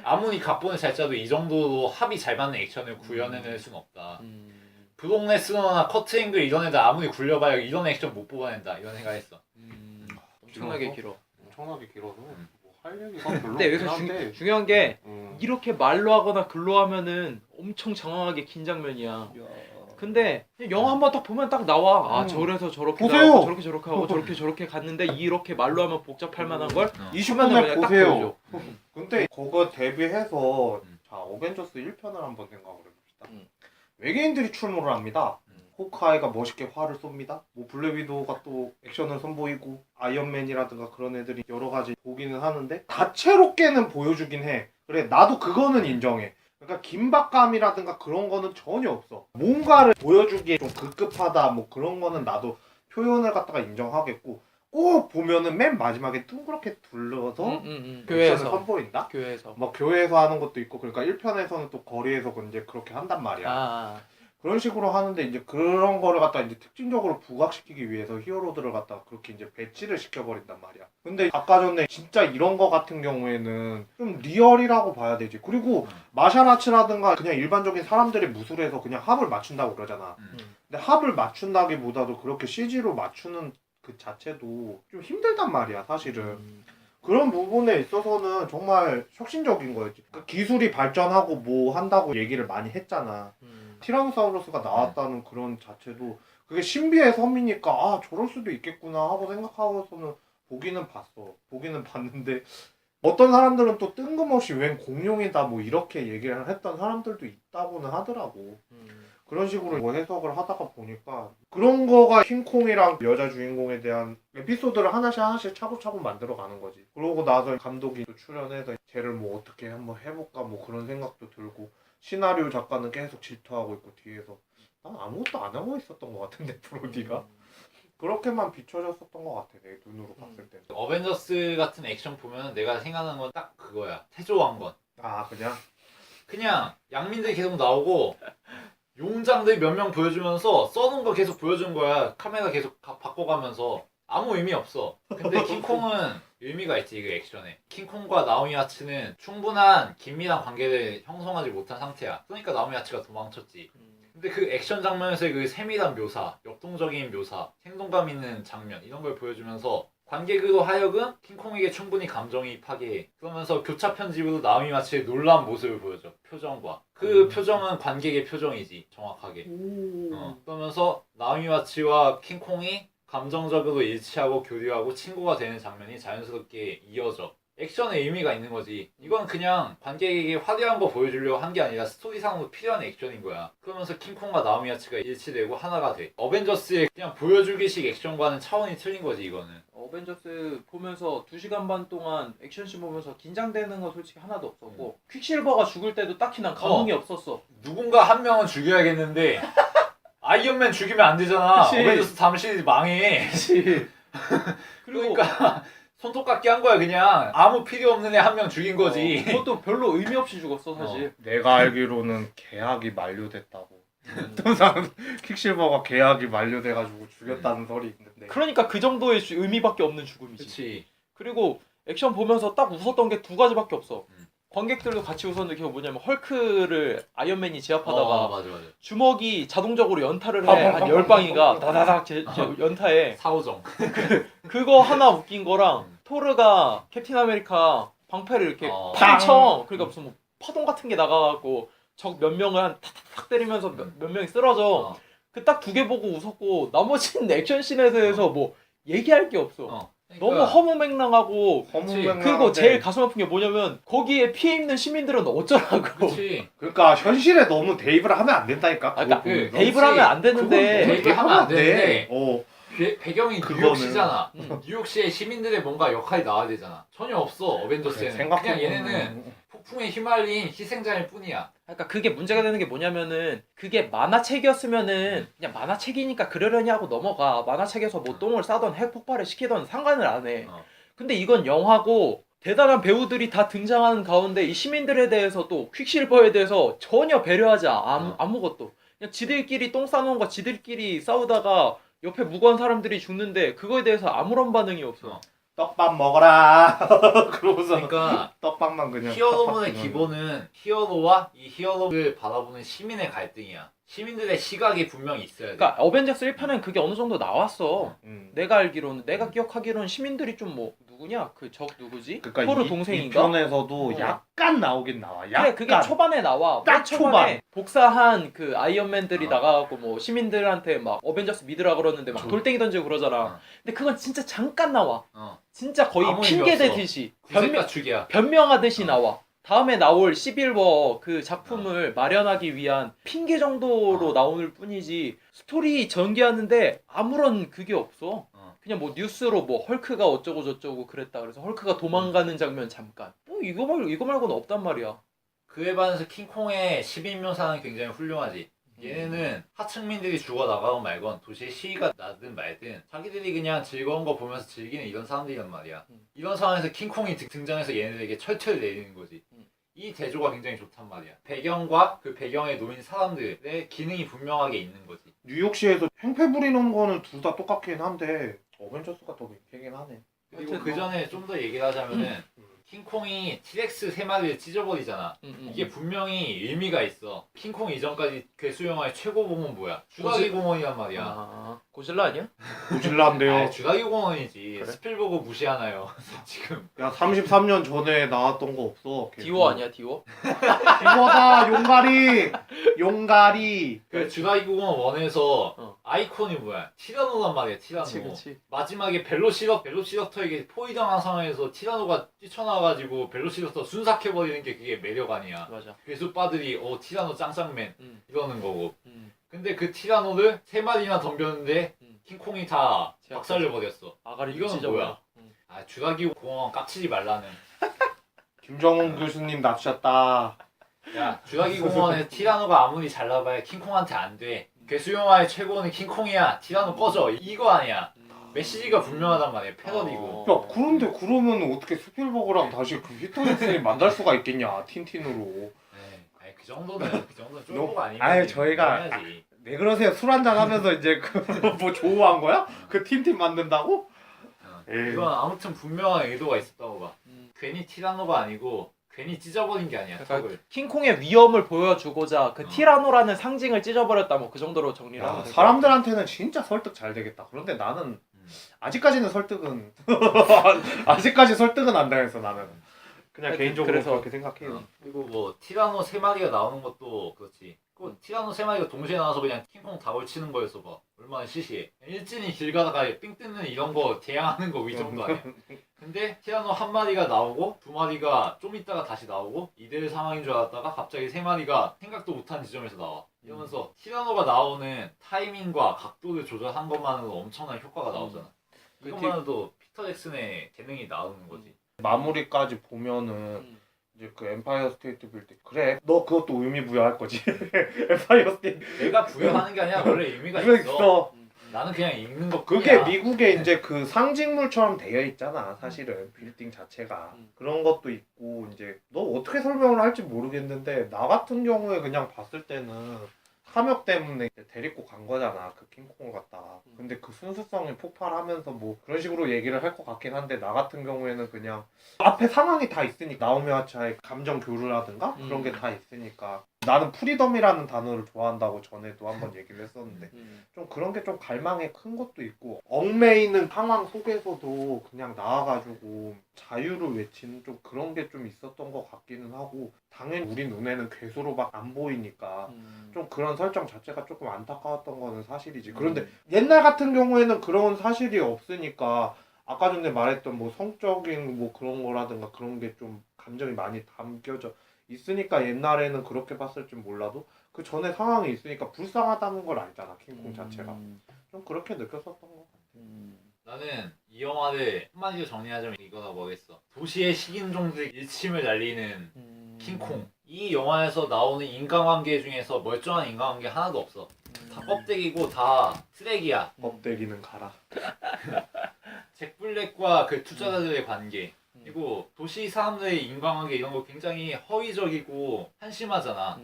Speaker 2: 아무리 각본을 잘 짜도 이 정도로 합이 잘 맞는 액션을 구현해낼 수는 없다. 브록 레스너나 커트 앵글 이런 애들 아무리 굴려봐야 이런 액션 못 뽑아낸다 이런 생각했어.
Speaker 1: 엄청나게 길어.
Speaker 3: 엄청나게 길어서 뭐 할 얘기가 별로
Speaker 1: 근데 여기서
Speaker 3: 없긴 한데.
Speaker 1: 중요한 게 이렇게 말로 하거나 글로 하면은 엄청 장황하게 긴 장면이야. 근데 영화 한 번 딱 보면 딱 나와. 아 저래서 저렇게
Speaker 3: 보세요.
Speaker 1: 나오고 저렇게 저렇게 하고 저렇게 갔는데 이렇게 말로 하면 복잡할 만한 걸
Speaker 3: 20분에
Speaker 1: 딱
Speaker 3: 보세요.
Speaker 1: 보여줘.
Speaker 3: 근데 그거 대비해서 자 어벤져스 1편을 한번 생각을 해봅시다. 외계인들이 출몰을 합니다. 호크아이가 멋있게 활을 쏩니다. 뭐 블랙 위도우가 또 액션을 선보이고 아이언맨이라든가 그런 애들이 여러 가지 보기는 하는데 다채롭게는 보여주긴 해. 그래 나도 그거는 인정해. 그러니까 긴박감이라든가 그런 거는 전혀 없어. 뭔가를 보여주기에 좀 급급하다 뭐 그런 거는 나도 표현을 갖다가 인정하겠고 꼭 보면은 맨 마지막에 둥그렇게 둘러서
Speaker 1: 교회에서
Speaker 3: 선보인다?
Speaker 1: 교회에서
Speaker 3: 뭐 교회에서 하는 것도 있고 그러니까 1편에서는 또 거리에서 이제 그렇게 한단 말이야. 그런 식으로 하는데 이제 그런 거를 갖다 이제 특징적으로 부각시키기 위해서 히어로들을 갖다가 그렇게 이제 배치를 시켜버린단 말이야. 근데 아까 전에 진짜 이런 거 같은 경우에는 좀 리얼이라고 봐야 되지. 그리고 마샬아츠라든가 그냥 일반적인 사람들이 무술해서 그냥 합을 맞춘다고 그러잖아. 근데 합을 맞춘다기보다도 그렇게 CG로 맞추는 그 자체도 좀 힘들단 말이야 사실은. 그런 부분에 있어서는 정말 혁신적인 거였지. 그러니까 기술이 발전하고 뭐 한다고 얘기를 많이 했잖아. 티라노사우루스가 나왔다는 그런 자체도 그게 신비의 섬이니까 아 저럴 수도 있겠구나 하고 생각하고서는 보기는 봤어. 보기는 봤는데 어떤 사람들은 또 뜬금없이 웬 공룡이다 뭐 이렇게 얘기를 했던 사람들도 있다고는 하더라고. 그런 식으로 뭐 해석을 하다가 보니까 그런 거가 킹콩이랑 여자 주인공에 대한 에피소드를 하나씩 차곡차곡 만들어 가는 거지. 그러고 나서 감독이 또 출연해서 쟤를 뭐 어떻게 한번 해볼까 뭐 그런 생각도 들고 시나리오 작가는 계속 질투하고 있고 뒤에서 난 아무것도 안 하고 있었던 것 같은데 브로디가 그렇게만 비춰졌었던 것 같아 내 눈으로 봤을 때.
Speaker 2: 어벤져스 같은 액션 보면 내가 생각하는 건 딱 그거야. 태조왕건.
Speaker 3: 아
Speaker 2: 그냥 양민들이 계속 나오고 용장들 몇 명 보여주면서 써놓은 거 계속 보여준 거야. 카메라 계속 바꿔가면서 아무 의미 없어. 근데 킹콩은 의미가 있지 그 액션에. 킹콩과 나오미와츠는 충분한 긴밀한 관계를 형성하지 못한 상태야. 그러니까 나오미와츠가 도망쳤지. 근데 그 액션 장면에서의 그 세밀한 묘사, 역동적인 묘사, 생동감 있는 장면 이런 걸 보여주면서 관객으로 하여금 킹콩에게 충분히 감정이입하게 해. 그러면서 교차 편집으로 나오미와츠의 놀라운 모습을 보여줘. 표정과. 그 표정은 관객의 표정이지 정확하게. 그러면서 나오미와츠와 킹콩이 감정적으로 일치하고 교류하고 친구가 되는 장면이 자연스럽게 이어져. 액션에 의미가 있는 거지. 이건 그냥 관객에게 화려한 거 보여주려고 한 게 아니라 스토리상으로 필요한 액션인 거야. 그러면서 킹콩과 나오미야츠가 일치되고 하나가 돼. 어벤져스의 그냥 보여주기식 액션과는 차원이 틀린 거지 이거는.
Speaker 1: 어벤져스 보면서 2시간 반 동안 액션씬 보면서 긴장되는 건 솔직히 하나도 없었고 퀵실버가 죽을 때도 딱히 난 감흥이 없었어.
Speaker 2: 누군가 한 명은 죽여야겠는데 아이언맨 죽이면 안 되잖아.
Speaker 1: 그치.
Speaker 2: 어벤져스 다음 시리즈 망해.
Speaker 1: 그치. 그리고
Speaker 2: 그러니까 손톱깎이 한 거야 그냥. 아무 필요 없는 애 한 명 죽인 거지.
Speaker 1: 그것도 별로 의미 없이 죽었어 사실.
Speaker 3: 내가 알기로는 계약이 만료됐다고.
Speaker 1: 음.
Speaker 3: 항상 퀵실버가 계약이 만료돼가지고 죽였다는 설이 있는데.
Speaker 1: 그러니까 그 정도의 의미밖에 없는 죽음이지.
Speaker 2: 그렇지.
Speaker 1: 그리고 액션 보면서 딱 웃었던 게 2가지밖에 없어.
Speaker 2: 음.
Speaker 1: 관객들도 같이 웃었는데 그게 뭐냐면 헐크를 아이언맨이 제압하다가
Speaker 2: 맞아 맞아.
Speaker 1: 주먹이 자동적으로 연타를 해. 한 10방이가 다다닥 연타해.
Speaker 2: 사오정.
Speaker 1: 그거 하나 웃긴 거랑 토르가 캡틴 아메리카 방패를 이렇게
Speaker 2: 어.
Speaker 1: 팡 쳐. 그러니까 무슨 뭐 파동 같은 게 나가갖고 적 몇 명을 한 탁탁탁 때리면서 몇 명이 쓰러져.
Speaker 2: 어.
Speaker 1: 그 딱 2개 보고 웃었고 나머지는 액션씬에 대해서 뭐 얘기할 게 없어. 너무
Speaker 2: 그러니까
Speaker 1: 허무맹랑하고
Speaker 3: 허무맹랑한데.
Speaker 1: 그리고 제일 가슴 아픈 게 뭐냐면 거기에 피해 입는 시민들은 어쩌라고.
Speaker 2: 그렇지.
Speaker 3: 그러니까 현실에 너무 대입을 하면 안 된다니까.
Speaker 1: 아, 그러니까
Speaker 3: 그거 보면서.
Speaker 1: 대입을 하면 안 되는데
Speaker 3: 그건
Speaker 2: 대입을 하면 안 되는데
Speaker 3: 어.
Speaker 2: 배경이
Speaker 3: 그거는-
Speaker 2: 뉴욕시잖아.
Speaker 1: 음.
Speaker 2: 뉴욕시에 시민들의 뭔가 역할이 나와야 되잖아. 전혀 없어 어벤져스에는. 그냥 얘네는 폭풍에 휘말린 희생자일 뿐이야.
Speaker 1: 그러니까 그게 문제가 되는 게 뭐냐면은 그게 만화책이었으면은 그냥 만화책이니까 그러려니 하고 넘어가. 만화책에서 뭐 똥을 싸던 핵 폭발을 시키던 상관을 안 해.
Speaker 2: 어.
Speaker 1: 근데 이건 영화고 대단한 배우들이 다 등장하는 가운데 이 시민들에 대해서 또 퀵실버에 대해서 전혀 배려하지 아무것도. 그냥 지들끼리 똥 싸놓은 거 지들끼리 싸우다가 옆에 무거운 사람들이 죽는데 그거에 대해서 아무런 반응이 없어.
Speaker 2: 어.
Speaker 3: 떡밥 먹어라. 그러고서
Speaker 2: 그러니까
Speaker 3: 떡밥만 그냥.
Speaker 2: 히어로물의
Speaker 3: 팍팍
Speaker 2: 기본은 히어로와 이 히어로를 바라보는 시민의 갈등이야. 시민들의 시각이 분명히 있어야 돼.
Speaker 1: 그러니까 어벤져스 1편엔 그게 어느 정도 나왔어.
Speaker 3: 음.
Speaker 1: 내가 알기로는 내가 기억하기로는 시민들이 좀 뭐 누구냐 그 적 누구지?
Speaker 3: 그러니까
Speaker 1: 토르
Speaker 3: 이
Speaker 1: 동생인가?
Speaker 3: 편에서도
Speaker 1: 어.
Speaker 3: 약간 나오긴 나와. 약간.
Speaker 1: 그래 그게 초반에 나와.
Speaker 3: 딱
Speaker 1: 맨 초반에 복사한 그 아이언맨들이
Speaker 2: 어.
Speaker 1: 나가갖고 뭐 시민들한테 막 어벤져스 믿으라 그러는데 막
Speaker 2: 저-
Speaker 1: 돌덩이 던지고 그러잖아.
Speaker 2: 어.
Speaker 1: 근데 그건 진짜 잠깐 나와.
Speaker 2: 어.
Speaker 1: 진짜 거의
Speaker 2: 아무 의미
Speaker 1: 핑계
Speaker 2: 없어.
Speaker 1: 대듯이
Speaker 2: 구색가축이야.
Speaker 1: 변명하듯이
Speaker 2: 어.
Speaker 1: 나와. 다음에 나올 시빌워 그 작품을 마련하기 위한 핑계 정도로
Speaker 2: 어.
Speaker 1: 나올 뿐이지 스토리 전개하는데 아무런 그게 없어.
Speaker 2: 어.
Speaker 1: 그냥 뭐 뉴스로 뭐 헐크가 어쩌고 저쩌고 그랬다 그래서 헐크가 도망가는 장면 잠깐. 뭐 이거 말고는 없단 말이야.
Speaker 2: 그에 반해서 킹콩의 시민 묘사는 굉장히 훌륭하지. 얘네는 하층민들이 죽어나가건 말건 도시에 시위가 나든 말든 자기들이 그냥 즐거운 거 보면서 즐기는 이런 사람들이란 말이야. 이런 상황에서 킹콩이 등장해서 얘네들에게 철퇴를 내리는 거지. 이 대조가 굉장히 좋단 말이야. 배경과 그 배경에 놓인 사람들의 기능이 분명하게 있는 거지.
Speaker 3: 뉴욕시에서 행패 부리는 거는 둘 다 똑같긴 한데 어벤져스가 더 민폐긴 하네.
Speaker 2: 그리고
Speaker 1: 하여튼
Speaker 2: 그 전에 좀 더 얘기를 하자면은 킹콩이 티렉스 3마리를 찢어버리잖아. 이게 분명히 의미가 있어. 킹콩 이전까지 괴수 영화의 최고 공은 뭐야? 주라기 공원이란 말이야.
Speaker 1: 아 고질라 아니야?
Speaker 3: 고질라인데요.
Speaker 2: 아니, 주라기 공원이지.
Speaker 1: 그래?
Speaker 2: 스필버그 무시하나요? 지금.
Speaker 3: 야 33년 전에 나왔던 거 없어.
Speaker 1: 디워 아니야 디워?
Speaker 3: 디워다 용가리. 용가리.
Speaker 2: 그 주라기 공원 원에서
Speaker 1: 어.
Speaker 2: 아이콘이 뭐야? 티라노란 말이야. 티라노.
Speaker 1: 그치.
Speaker 2: 마지막에 벨로시럽터에게 포위당한 상황에서 티라노가 뛰쳐나와가지고 벨로시럽터 순삭해버리는 게 그게 매력 아니야.
Speaker 1: 맞아.
Speaker 2: 괴수빠들이 티라노 짱짱맨 이러는 거고.
Speaker 1: 음.
Speaker 2: 근데 그 티라노를 3마리나 덤볐는데 킹콩이 다
Speaker 1: 제압.
Speaker 2: 박살내버렸어.
Speaker 1: 아가리
Speaker 2: 이거는
Speaker 1: 찢어버려.
Speaker 2: 뭐야? 아 주라기 공원 깝치지 말라는.
Speaker 3: 김정은 교수님 납셨다.
Speaker 2: 야 주라기 공원에 티라노가 아무리 잘 나봐야 킹콩한테 안 돼. 괴수 영화의 최고는 킹콩이야. 티라노 꺼져. 이거 아니야. 메시지가 분명하단 말이야. 패러디고.
Speaker 3: 야 그런데 그러면 어떻게 스필버그랑 다시 그 히터넥슨이 만날 수가 있겠냐 틴틴으로.
Speaker 2: 아니 그 정도는 쫄보가 아니면.
Speaker 3: 아유, 저희가-
Speaker 2: 해야지.
Speaker 3: 왜 그러세요? 술 한잔 하면서 이제 그 뭐 조우한 거야? 그 틴틴 만든다고? 에이.
Speaker 2: 이건 아무튼 분명한 의도가 있었다고 봐.
Speaker 1: 음.
Speaker 2: 괜히 티라노가 아니고 괜히 찢어버린 게 아니야.
Speaker 1: 그러니까
Speaker 2: 턱을.
Speaker 1: 킹콩의 위험을 보여주고자 그 티라노라는 상징을 찢어버렸다 뭐 그 정도로 정리를
Speaker 3: 야,
Speaker 1: 하면 될것
Speaker 3: 사람들한테는 진짜 설득 잘 되겠다. 그런데 나는 아직까지는 설득은 아직까지 설득은 안 당했어 나는. 그냥
Speaker 1: 하여튼
Speaker 3: 개인적으로
Speaker 1: 그래서-
Speaker 3: 그렇게 생각해요.
Speaker 2: 그리고 뭐 티라노 3마리가 나오는 것도 그렇지. 그 티라노 3마리가 동시에 나와서 그냥 킹콩 다골 치는 거여서 봐. 얼마나 시시해. 일진이 길 가다가 삥 뜯는 이런 거 대항하는 거 이 정도 아니야. 근데 티라노 한 마리가 나오고 두 마리가 좀 있다가 다시 나오고 이대의 상황인 줄 알았다가 갑자기 세 마리가 생각도 못한 지점에서 나와. 이러면서 티라노가 나오는 타이밍과 각도를 조절한 것만으로 엄청난 효과가 나오잖아. 이것만으로도 피터 잭슨의 재능이 나오는 거지.
Speaker 3: 마무리까지 보면은 이제 그 엠파이어 스테이트 빌딩 그래 너 그것도 의미 부여할 거지. 엠파이어 스테이트
Speaker 2: 내가 부여하는 게 아니라 원래 의미가
Speaker 3: 그거
Speaker 2: 있어.
Speaker 3: 있어.
Speaker 2: 나는 그냥 읽는 것
Speaker 3: 그게
Speaker 2: 뿐이야.
Speaker 3: 미국의 이제 그 상징물처럼 되어 있잖아 사실은 빌딩 자체가 그런 것도 있고 이제 너 어떻게 설명을 할지 모르겠는데 나 같은 경우에 그냥 봤을 때는 탐욕 때문에 데리고 간 거잖아 그 킹콩을 갖다가 근데 그 순수성이 폭발하면서 뭐 그런 식으로 얘기를 할 것 같긴 한데 나 같은 경우에는 그냥 앞에 상황이 다 있으니까 나오미 와차의 감정 교류라든가 그런 게 다 있으니까 나는 프리덤이라는 단어를 좋아한다고 전에도 한번 얘기를 했었는데 좀 그런 게 좀 갈망이 큰 것도 있고 얽매이는 상황 속에서도 그냥 나와가지고 자유를 외치는 좀 그런 게 좀 있었던 것 같기는 하고 당연히 우리 눈에는 괴수로밖에 안 보이니까 좀 그런 설정 자체가 조금 안타까웠던 거는 사실이지. 그런데 옛날 같은 경우에는 그런 사실이 없으니까 아까 전에 말했던 뭐 성적인 뭐 그런 거라든가 그런 게 좀 감정이 많이 담겨져 있으니까 옛날에는 그렇게 봤을지 몰라도 그 전에 상황이 있으니까 불쌍하다는 걸 알잖아 킹콩 자체가. 좀 그렇게 느꼈었던 것 같아.
Speaker 2: 나는 이 영화를 한마디로 정리하자면 이거라고 하겠어. 도시의 식인종들 일침을 날리는 킹콩. 이 영화에서 나오는 인간관계 중에서 멀쩡한 인간관계 하나도 없어. 다 껍데기고 다 쓰레기야.
Speaker 3: 껍데기는 가라.
Speaker 2: 잭 블랙과 그 투자자들의 관계 그리고 도시 사람들의 인간관계 이런 거 굉장히 허위적이고 한심하잖아.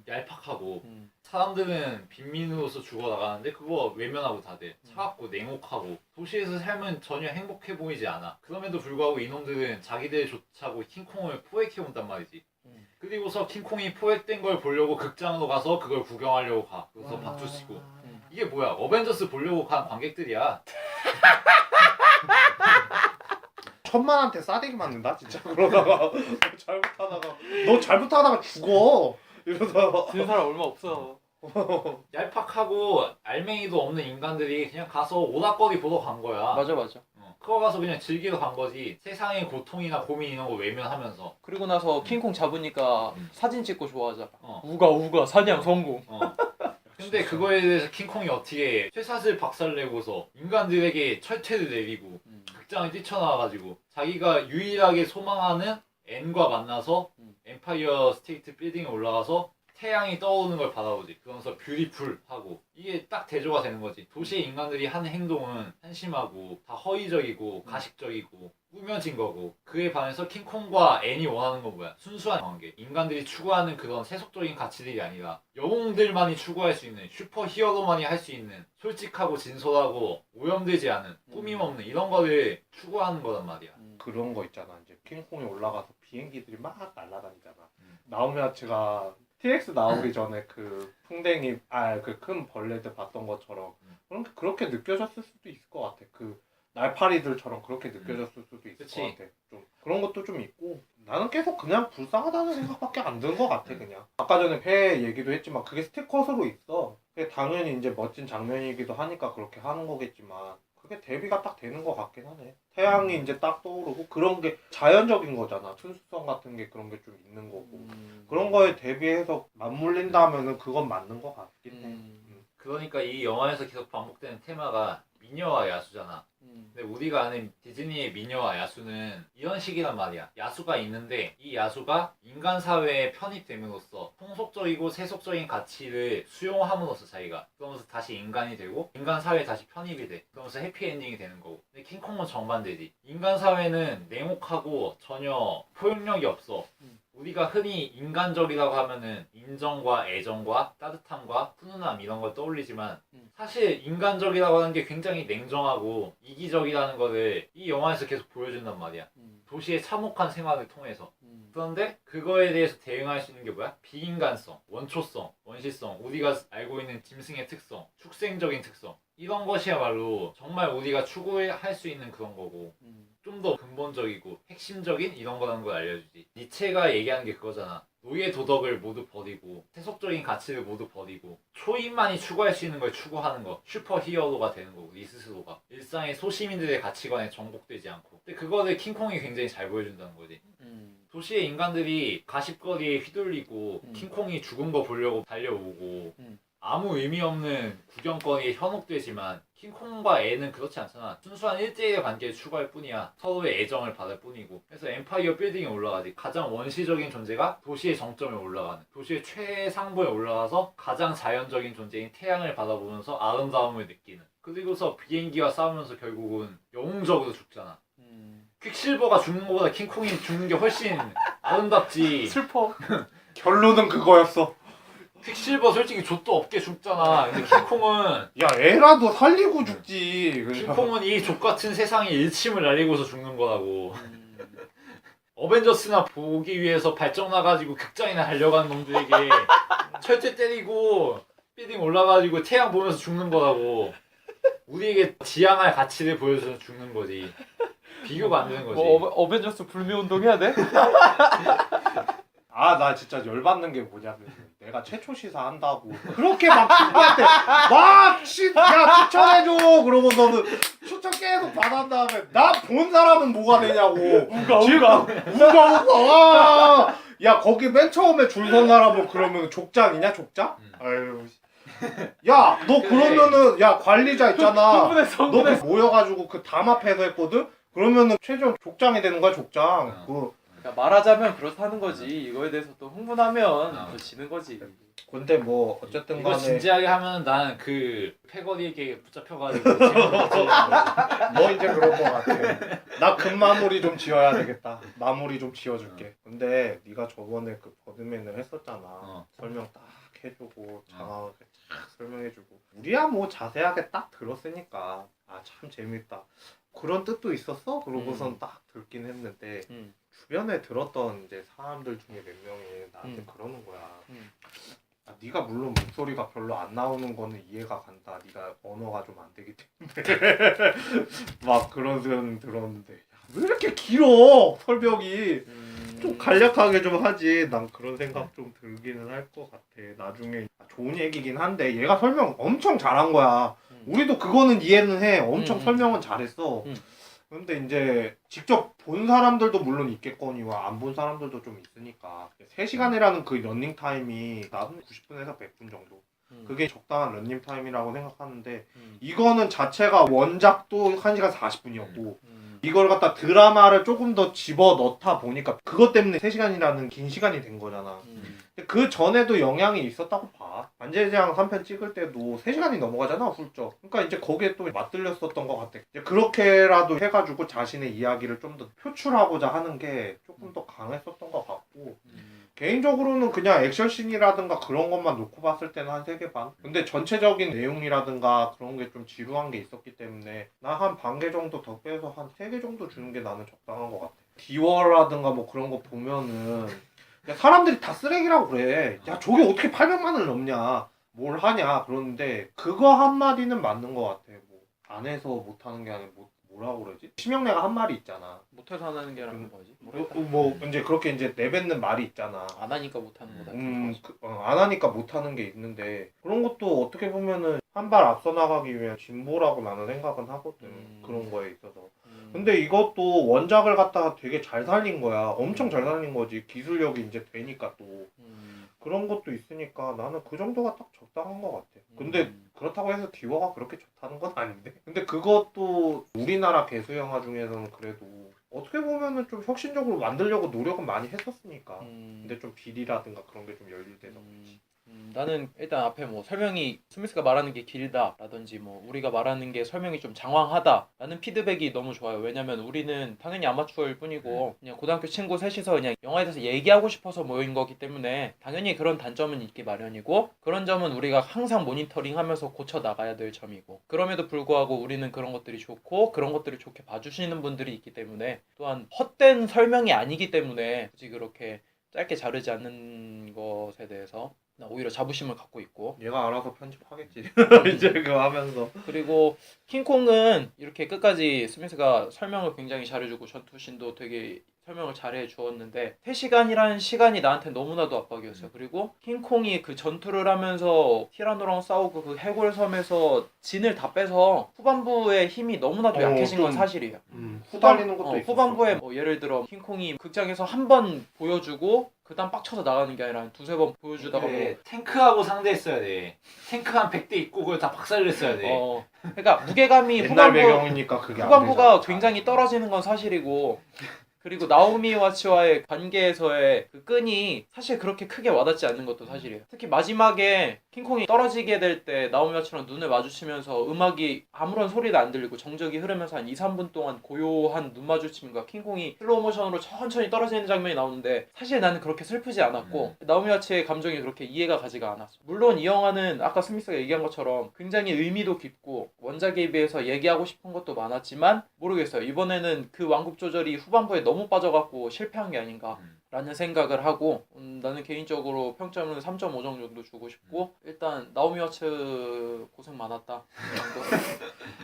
Speaker 2: 얄팍하고 사람들은 빈민으로서 죽어나가는데 그거 외면하고 다들 차갑고 냉혹하고 도시에서 삶은 전혀 행복해 보이지 않아. 그럼에도 불구하고 이놈들은 자기들 좋자고 킹콩을 포획해 온단 말이지. 그리고서 킹콩이 포획된 걸 보려고 극장으로 가서 그걸 구경하려고 가. 그래서 박수 치고 이게 뭐야? 어벤져스 보려고 간 관객들이야.
Speaker 3: 천만한테 싸대기 맞는다 진짜 그러다가 너 잘못하다가 죽어 이러다가
Speaker 1: 드는 사람 얼마 없어.
Speaker 2: 얄팍하고 알맹이도 없는 인간들이 그냥 가서 오락거리 보러 간 거야.
Speaker 1: 맞아.
Speaker 2: 그거 가서 그냥 즐기러 간 거지. 세상의 고통이나 고민 이런 거 외면하면서.
Speaker 1: 그리고 나서 킹콩 잡으니까 사진 찍고 좋아하잖아.
Speaker 2: 어.
Speaker 1: 우가 사냥 성공.
Speaker 2: 근데 그거에 대해서 킹콩이 어떻게 쇠사슬 박살내고서 인간들에게 철퇴를 내리고 극장에 뛰쳐나와가지고 자기가 유일하게 소망하는 앤과 만나서 엠파이어 스테이트 빌딩에 올라가서 태양이 떠오르는 걸 바라보지. 그러면서 뷰티풀 하고 이게 딱 대조가 되는 거지. 도시의 인간들이 하는 행동은 한심하고 다 허위적이고 가식적이고 꾸며진 거고 그에 반해서 킹콩과 앤이 원하는 건 뭐야? 순수한 관계. 인간들이 추구하는 그런 세속적인 가치들이 아니라 영웅들만이 추구할 수 있는 슈퍼 히어로만이 할 수 있는 솔직하고 진솔하고 오염되지 않은 꾸밈 없는 이런 거를 추구하는 거란 말이야.
Speaker 3: 그런 거 있잖아 이제 킹콩이 올라가서 비행기들이 막 날아다니잖아 나오미 와츠가 TX 나오기 전에 그 풍뎅이 그 큰 벌레들 봤던 것처럼 그렇게 느껴졌을 수도 있을 것 같아 그 날파리들처럼 그렇게 느껴졌을 수도 있을
Speaker 2: 그치.
Speaker 3: 것 같아 좀 그런 것도 좀 있고 나는 계속 그냥 불쌍하다는 생각밖에 안 드는 것 같아 그냥 아까 전에 회 얘기도 했지만 그게 스티커스로 있어 그게 당연히 이제 멋진 장면이기도 하니까 그렇게 하는 거겠지만 그게 대비가 딱 되는 것 같긴 하네 태양이 이제 딱 떠오르고 그런 게 자연적인 거잖아 순수성 같은 게 그런 게 좀 있는 거고 그런 거에 대비해서 맞물린다면은 그건 맞는 것 같긴 해
Speaker 2: 그러니까 이 영화에서 계속 반복되는 테마가 미녀와 야수잖아. 근데 우리가 아는 디즈니의 미녀와 야수는 이런 식이란 말이야. 야수가 있는데 이 야수가 인간 사회에 편입됨으로써 통속적이고 세속적인 가치를 수용함으로써 자기가 그러면서 다시 인간이 되고 인간 사회에 다시 편입이 돼. 그러면서 해피엔딩이 되는 거고. 근데 킹콩은 정반대지. 인간 사회는 냉혹하고 전혀 포용력이 없어. 우리가 흔히 인간적이라고 하면은 인정과 애정과 따뜻함과 훈훈함 이런 걸 떠올리지만 사실 인간적이라고 하는 게 굉장히 냉정하고 이기적이라는 거를 이 영화에서 계속 보여준단 말이야. 도시의 참혹한 생활을 통해서. 그런데 그거에 대해서 대응할 수 있는 게 뭐야? 비인간성, 원초성, 원시성, 우리가 알고 있는 짐승의 특성, 축생적인 특성 이런 것이야말로 정말 우리가 추구할 수 있는 그런 거고 좀 더 근본적이고 핵심적인 이런 거라는 걸 알려주지. 니체가 얘기하는 게 그거잖아. 노예 도덕을 모두 버리고 세속적인 가치를 모두 버리고 초인만이 추구할 수 있는 걸 추구하는 거, 슈퍼 히어로가 되는 거고 니 스스로가 일상의 소시민들의 가치관에 정복되지 않고. 근데 그거를 킹콩이 굉장히 잘 보여준다는 거지. 도시의 인간들이 가십거리에 휘둘리고 킹콩이 죽은 거 보려고 달려오고 아무 의미 없는 구경거리에 현혹되지만 킹콩과 애는 그렇지 않잖아. 순수한 일대일의 관계를 추구할 뿐이야. 서로의 애정을 받을 뿐이고. 그래서 엠파이어 빌딩에 올라가지. 가장 원시적인 존재가 도시의 정점에 올라가는, 도시의 최상부에 올라가서 가장 자연적인 존재인 태양을 바라보면서 아름다움을 느끼는. 그리고서 비행기와 싸우면서 결국은 영웅적으로 죽잖아. 퀵실버가 죽는 것보다 킹콩이 죽는 게 훨씬 아름답지.
Speaker 1: 슬퍼.
Speaker 3: 결론은 그거였어.
Speaker 2: 퀵실버 솔직히 족도 없게 죽잖아. 근데 킹콩은
Speaker 3: 야 애라도 살리고 죽지.
Speaker 2: 킹콩은 이 족같은 세상에 일침을 날리고서 죽는 거라고. 어벤져스나 보기 위해서 발정 나가지고 극장이나 달려가는 놈들에게 철제 때리고 빌딩 올라가지고 태양 보면서 죽는 거라고. 우리에게 지향할 가치를 보여줘서 죽는 거지. 비교가 안 되는 거지.
Speaker 1: 뭐 어벤져스 불매운동 해야 돼?
Speaker 3: 아 나 진짜 열받는 게 뭐냐면 내가 최초 시사 한다고 그렇게 막 친구한테 와 추천해줘 그러고서는 추천 계속 받은 다음에 나 본 사람은 뭐가 되냐고. 우가 야 거기 맨 처음에 줄 선 사람은 그러면 족장이냐 족장? 아유 야 너 그러면은 야 관리자 있잖아. 너 그 모여가지고 그 담 앞에서 했거든? 그러면은 최종 족장이 되는 거야 족장.
Speaker 1: 그러니까 말하자면 그렇다는 거지. 이거에 대해서 또 흥분하면 또 지는 거지.
Speaker 3: 근데 뭐 어쨌든
Speaker 2: 이거
Speaker 3: 간에
Speaker 2: 진지하게 하면 나는 그 패거리에게 붙잡혀가지고 책임을 못 지는 거지.
Speaker 3: 너 이제 그럴 것 같아. 나 금 마무리 좀 지어야 되겠다. 마무리 좀 지어줄게. 근데 네가 저번에 그 버드맨을 했었잖아. 설명 딱 해주고 장황하게 딱 설명해주고 우리야 뭐 자세하게 딱 들었으니까 아 참 재밌다. 그런 뜻도 있었어? 그러고선 딱 듣긴 했는데 주변에 들었던 이제 사람들 중에 몇 명이 나한테 그러는 거야. 아, 네가 물론 목소리가 별로 안 나오는 거는 이해가 간다. 네가 언어가 좀 안 되기 때문에 막 그런 소리 들었는데 야, 왜 이렇게 길어 설명이. 좀 간략하게 좀 하지. 난 그런 생각 좀 들기는 할 것 같아. 나중에 좋은 얘기긴 한데 얘가 설명 엄청 잘한 거야. 우리도 그거는 이해는 해. 엄청 설명은 잘했어. 근데 이제 직접 본 사람들도 물론 있겠거니와 안 본 사람들도 좀 있으니까 3시간이라는 그 러닝 타임이 나는 90분에서 100분 정도 그게 적당한 러닝 타임이라고 생각하는데 이거는 자체가 원작도 1시간 40분이었고 이걸 갖다 드라마를 조금 더 집어넣다 보니까 그것 때문에 3시간이라는 긴 시간이 된 거잖아. 근데 그 전에도 영향이 있었다고 봐. 반지의제왕 3편 찍을 때도 3시간이 넘어가잖아 훌쩍. 그러니까 이제 거기에 또 맞들렸었던 것 같아. 이제 그렇게라도 해가지고 자신의 이야기를 좀 더 표출하고자 하는 게 조금 더 강했었던 것 같고 개인적으로는 그냥 액션씬이라든가 그런 것만 놓고 봤을 때는 한 3개 반? 근데 전체적인 내용이라든가 그런 게 좀 지루한 게 있었기 때문에 나 한 반 개 정도 더 빼서 한 3개 정도 주는 게 나는 적당한 것 같아. 디워라든가 뭐 그런 거 보면은 야, 사람들이 다 쓰레기라고 그래. 야 저게 어떻게 800만을 넘냐 뭘 하냐 그러는데 그거 한마디는 맞는 것 같아. 뭐 안 해서 못하는 게 아니라 뭐라고 그러지? 심영래가 한 말이 있잖아.
Speaker 1: 못해서 안 하는 게 아니라 뭐지?
Speaker 3: 뭐 이제 그렇게 이제 내뱉는 말이 있잖아.
Speaker 1: 안 하니까 못하는 거다.
Speaker 3: 안 하니까 못하는 게 있는데 그런 것도 어떻게 보면은 한 발 앞서 나가기 위한 진보라고 나는 생각은 하거든. 그런 거에 있어서. 근데 이것도 원작을 갖다가 되게 잘 살린 거야. 엄청 잘 살린 거지. 기술력이 이제 되니까 또. 그런 것도 있으니까 나는 그 정도가 딱 적당한 것 같아. 근데 그렇다고 해서 디워가 그렇게 좋다는 건 아닌데. 근데 그것도 우리나라 개수 영화 중에서는 그래도 어떻게 보면은 좀 혁신적으로 만들려고 노력은 많이 했었으니까. 근데 좀 비리라든가 그런 게 좀 연루돼서 그렇지.
Speaker 1: 나는 일단 앞에 뭐 설명이 스미스가 말하는 게 길다라든지 뭐 우리가 말하는 게 설명이 좀 장황하다라는 피드백이 너무 좋아요. 왜냐면 우리는 당연히 아마추어일 뿐이고 그냥 고등학교 친구 셋이서 그냥 영화에 대해서 얘기하고 싶어서 모인 거기 때문에 당연히 그런 단점은 있기 마련이고 그런 점은 우리가 항상 모니터링하면서 고쳐 나가야 될 점이고 그럼에도 불구하고 우리는 그런 것들이 좋고 그런 것들을 좋게 봐주시는 분들이 있기 때문에 또한 헛된 설명이 아니기 때문에 굳이 그렇게 짧게 자르지 않는 것에 대해서 나 오히려 자부심을 갖고 있고.
Speaker 3: 얘가 알아서 편집하겠지. 이제 그거 하면서.
Speaker 1: 그리고 킹콩은 이렇게 끝까지 스미스가 설명을 굉장히 잘해주고 전투신도 되게 설명을 잘해 주었는데 3시간이라는 시간이 나한테 너무나도 압박이었어요. 그리고 킹콩이 그 전투를 하면서 티라노랑 싸우고 그 해골섬에서 진을 다 빼서 후반부에 힘이 너무나도 약해진 건
Speaker 3: 좀-
Speaker 1: 사실이에요.
Speaker 3: 후달리는 것도 있었어.
Speaker 1: 후반부에 뭐 예를 들어 킹콩이 극장에서 한 번 보여주고 그다음 빡쳐서 나가는 게 아니라 한 2-3번 보여주다가 뭐
Speaker 2: 근데 탱크하고 상대했어야 돼. 탱크 한 100대 있고 그걸 다 박살을 냈어야 돼.
Speaker 1: 그러니까 무게감이
Speaker 3: 옛날 배경이니까 그게 안
Speaker 1: 후반부가
Speaker 3: 되잖아.
Speaker 1: 굉장히 떨어지는 건 사실이고 그리고 나오미 와치와의 관계에서의 그 끈이 사실 그렇게 크게 와닿지 않는 것도 사실이에요. 특히 마지막에 킹콩이 떨어지게 될 때 나오미 와치랑 눈을 마주치면서 음악이 아무런 소리도 안 들리고 정적이 흐르면서 한 2-3분 동안 고요한 눈 마주침과 킹콩이 슬로우 모션으로 천천히 떨어지는 장면이 나오는데 사실 나는 그렇게 슬프지 않았고 나오미 와치의 감정이 그렇게 이해가 가지가 않았어. 물론 이 영화는 아까 스미스가 얘기한 것처럼 굉장히 의미도 깊고 원작에 비해서 얘기하고 싶은 것도 많았지만 모르겠어요. 이번에는 그 완급 조절이 후반부에 너무 빠져갖고 실패한 게 아닌가라는 생각을 하고 나는 개인적으로 평점은 3.5 정도 주고 싶고 일단 나오미 와츠 고생 많았다 이 정도.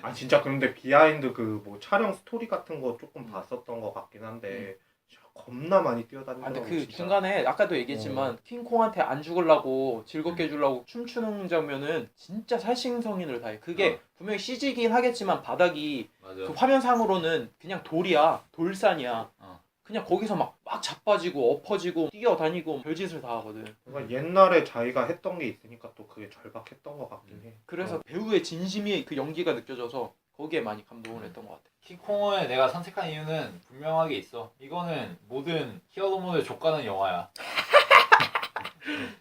Speaker 3: 아 진짜 그런데 비하인드 그 뭐 촬영 스토리 같은 거 조금 봤었던 것 같긴 한데 진짜 겁나 많이
Speaker 1: 아,
Speaker 3: 뛰어다니더라고.
Speaker 1: 근데 그
Speaker 3: 진짜.
Speaker 1: 중간에 아까도 얘기했지만 킹콩한테 안 죽으려고 즐겁게 해주려고 춤추는 장면은 진짜 살신성인을 다해. 그게 분명히 CG긴 하겠지만 바닥이
Speaker 2: 맞아.
Speaker 1: 그 화면상으로는 그냥 돌이야, 돌산이야.
Speaker 2: 어.
Speaker 1: 그냥 거기서 막 자빠지고 엎어지고 뛰어다니고 별짓을 다 하거든.
Speaker 3: 그러니까 옛날에 자기가 했던 게 있으니까 또 그게 절박했던 것 같긴 해.
Speaker 1: 그래서 배우의 진심이 그 연기가 느껴져서 거기에 많이 감동을 했던 것 같아.
Speaker 2: 킹콩을 내가 선택한 이유는 분명하게 있어. 이거는 모든 히어로물을 족가는 영화야.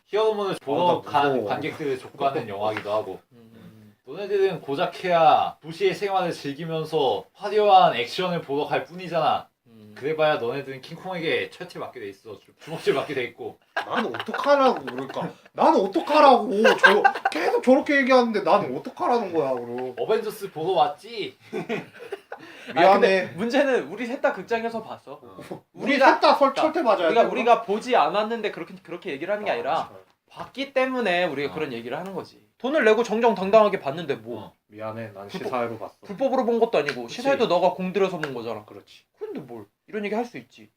Speaker 2: 히어로물을 보러
Speaker 3: 나
Speaker 2: 간
Speaker 3: 무서워.
Speaker 2: 관객들을 족가는 영화기도 하고. 너네들은 고작 해야 도시의 생활을 즐기면서 화려한 액션을 보러 갈 뿐이잖아. 그래봐야 너네들은 킹콩에게 철퇴 맞게 돼 있어. 주먹질 맞게 돼 있고.
Speaker 3: 나는 어떡하라고 그러니까 나는 어떡하라고 계속 저렇게 얘기하는데 나는 어떡하라는 거야 그럼.
Speaker 2: 어벤져스 보러 왔지?
Speaker 3: 미안해.
Speaker 1: 문제는 우리 셋 다 극장에서 봤어.
Speaker 3: 우리
Speaker 1: 우리가-
Speaker 3: 셋다 철퇴 맞아야 돼.
Speaker 1: 우리가 보지 않았는데 그렇게 얘기를 하는 게 아니라
Speaker 3: 진짜.
Speaker 1: 봤기 때문에 우리가 그런 얘기를 하는 거지. 돈을 내고 정정당당하게 봤는데 뭐
Speaker 3: 미안해. 난
Speaker 1: 불법-
Speaker 3: 시사회로 봤어.
Speaker 1: 불법으로 본 것도 아니고
Speaker 2: 그치.
Speaker 1: 시사회도 너가 공들여서 본 거잖아.
Speaker 3: 그렇지.
Speaker 1: 그런데 뭘 이런 얘기 할 수 있지.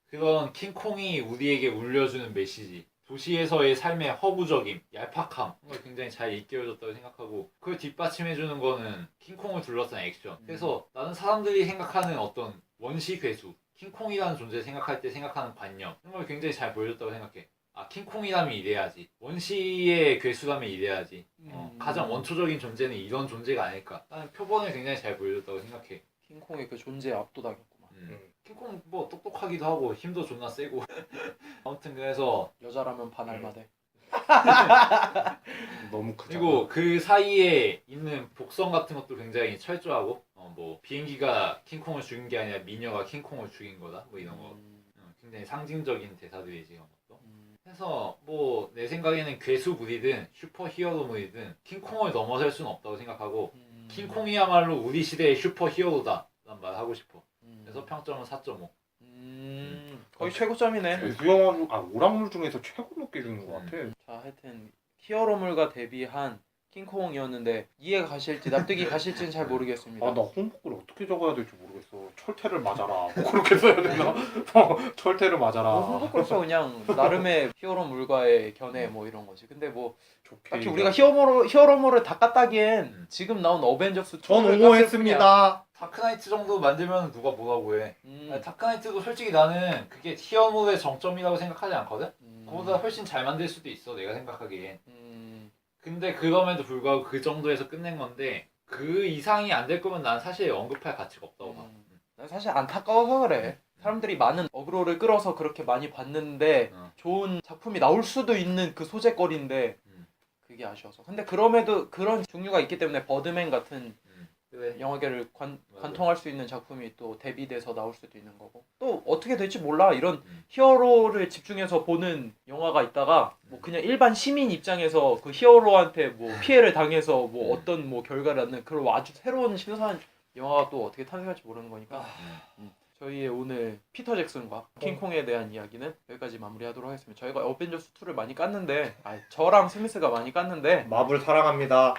Speaker 2: 그건 킹콩이 우리에게 울려주는 메시지. 도시에서의 삶의 허구적임, 얄팍함 걸 굉장히 잘 일깨워줬다고 생각하고 그걸 뒷받침해주는 거는 킹콩을 둘러싼 액션. 그래서 나는 사람들이 생각하는 어떤 원시 괴수, 킹콩이라는 존재를 생각할 때 생각하는 관념 이런 걸 굉장히 잘 보여줬다고 생각해. 아 킹콩이라면 이래야지. 원시의 괴수라면 이래야지. 가장 원초적인 존재는 이런 존재가 아닐까. 나는 표본을 굉장히 잘 보여줬다고 생각해.
Speaker 1: 킹콩의 그 존재에 압도당했구만.
Speaker 2: 킹콩 뭐 똑똑하기도 하고 힘도 존나 세고 아무튼 그래서
Speaker 1: 여자라면 반할마대.
Speaker 3: 너무 크잖아.
Speaker 2: 그리고 그 사이에 있는 복선 같은 것도 굉장히 철저하고 뭐 비행기가 킹콩을 죽인 게 아니라 미녀가 킹콩을 죽인 거다 뭐 이런 거 굉장히 상징적인 대사들이지 이런 것도. 그래서 뭐 내 생각에는 괴수물이든 슈퍼히어로물이든 킹콩을 넘어설 수는 없다고 생각하고 킹콩이야말로 우리 시대의 슈퍼히어로다 라는 말 하고 싶어. 그래서 평점은 4.5.
Speaker 1: 거의 최고점이네.
Speaker 3: 우영화 오락물 중에서 최고 높게 주는 것 같아.
Speaker 1: 자, 하여튼 히어로물과 대비한 킹콩이었는데 이해가 가실지 납득이 가실지는 잘 모르겠습니다.
Speaker 3: 아 나 홍보글 어떻게 적어야 될지 모르겠어. 철퇴를 맞아라. 뭐 그렇게 써야 되나? 철퇴를 맞아라.
Speaker 1: 홍보글서 그냥 나름의 히어로물과의 견해 뭐 이런 거지. 근데 뭐
Speaker 3: 좋게.
Speaker 1: 딱히 우리가 히어로물을 다 깠다기엔 지금 나온 어벤져스
Speaker 3: 전
Speaker 1: 2를
Speaker 3: 옹호했습니다.
Speaker 2: 다크나이트 정도 만들면 누가 뭐라고 해. 아니, 다크나이트도 솔직히 나는 그게 히어로물의 정점이라고 생각하지 않거든? 그보다 훨씬 잘 만들 수도 있어 내가 생각하기엔. 근데 그럼에도 불구하고 그 정도에서 끝낸 건데 그 이상이 안 될 거면 난 사실 언급할 가치가 없다고 봐.
Speaker 1: 난 사실 안타까워서 그래. 사람들이 많은 어그로를 끌어서 그렇게 많이 봤는데 좋은 작품이 나올 수도 있는 그 소재거리인데 그게 아쉬워서. 근데 그럼에도 그런 종류가 있기 때문에 버드맨 같은
Speaker 2: 그래.
Speaker 1: 영화계를 관통할 수 있는 작품이 또 대비돼서 나올 수도 있는 거고 또 어떻게 될지 몰라. 이런 히어로를 집중해서 보는 영화가 있다가 뭐 그냥 일반 시민 입장에서 그 히어로한테 뭐 피해를 당해서 뭐 어떤 뭐 결과를 낳는 그런 아주 새로운 신선한 영화가 또 어떻게 탄생할지 모르는 거니까 저희의 오늘 피터 잭슨과 킹콩에 대한 이야기는 여기까지 여기까지 마무리하도록 하겠습니다. 저희가 어벤져스 2를 많이 깠는데, 저랑 스미스가 많이 깠는데
Speaker 3: 마블 사랑합니다.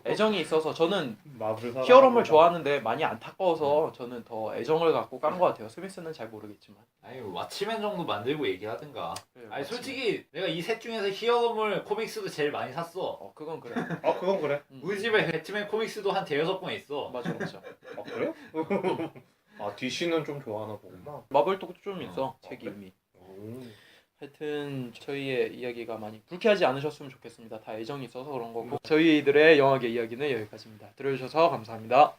Speaker 1: 애정이 있어서 저는
Speaker 3: 마블 사랑.
Speaker 1: 히어로물 좋아하는데 많이 안타까워서 저는 더 애정을 갖고 깐 것 같아요. 스미스는 잘 모르겠지만.
Speaker 2: 아니 왓치맨 정도 만들고 얘기하든가.
Speaker 1: 그래요,
Speaker 2: 아니
Speaker 1: 왓치맨.
Speaker 2: 솔직히 내가 이 셋 중에서 히어로물 코믹스도 제일 많이 샀어.
Speaker 1: 그건 그래.
Speaker 3: 그건 그래.
Speaker 2: 우리 집에 배트맨 코믹스도 한 대여섯 권 있어.
Speaker 1: 맞아.
Speaker 3: 그래요? DC는 좀 좋아하나 보구나.
Speaker 1: 마블도 좀 있어. 책이
Speaker 3: 그래?
Speaker 1: 이미.
Speaker 3: 오.
Speaker 1: 하여튼 저희의 이야기가 많이 불쾌하지 않으셨으면 좋겠습니다. 다 애정이 있어서 그런 거고 저희들의 영화계 이야기는 여기까지입니다. 들어주셔서 감사합니다.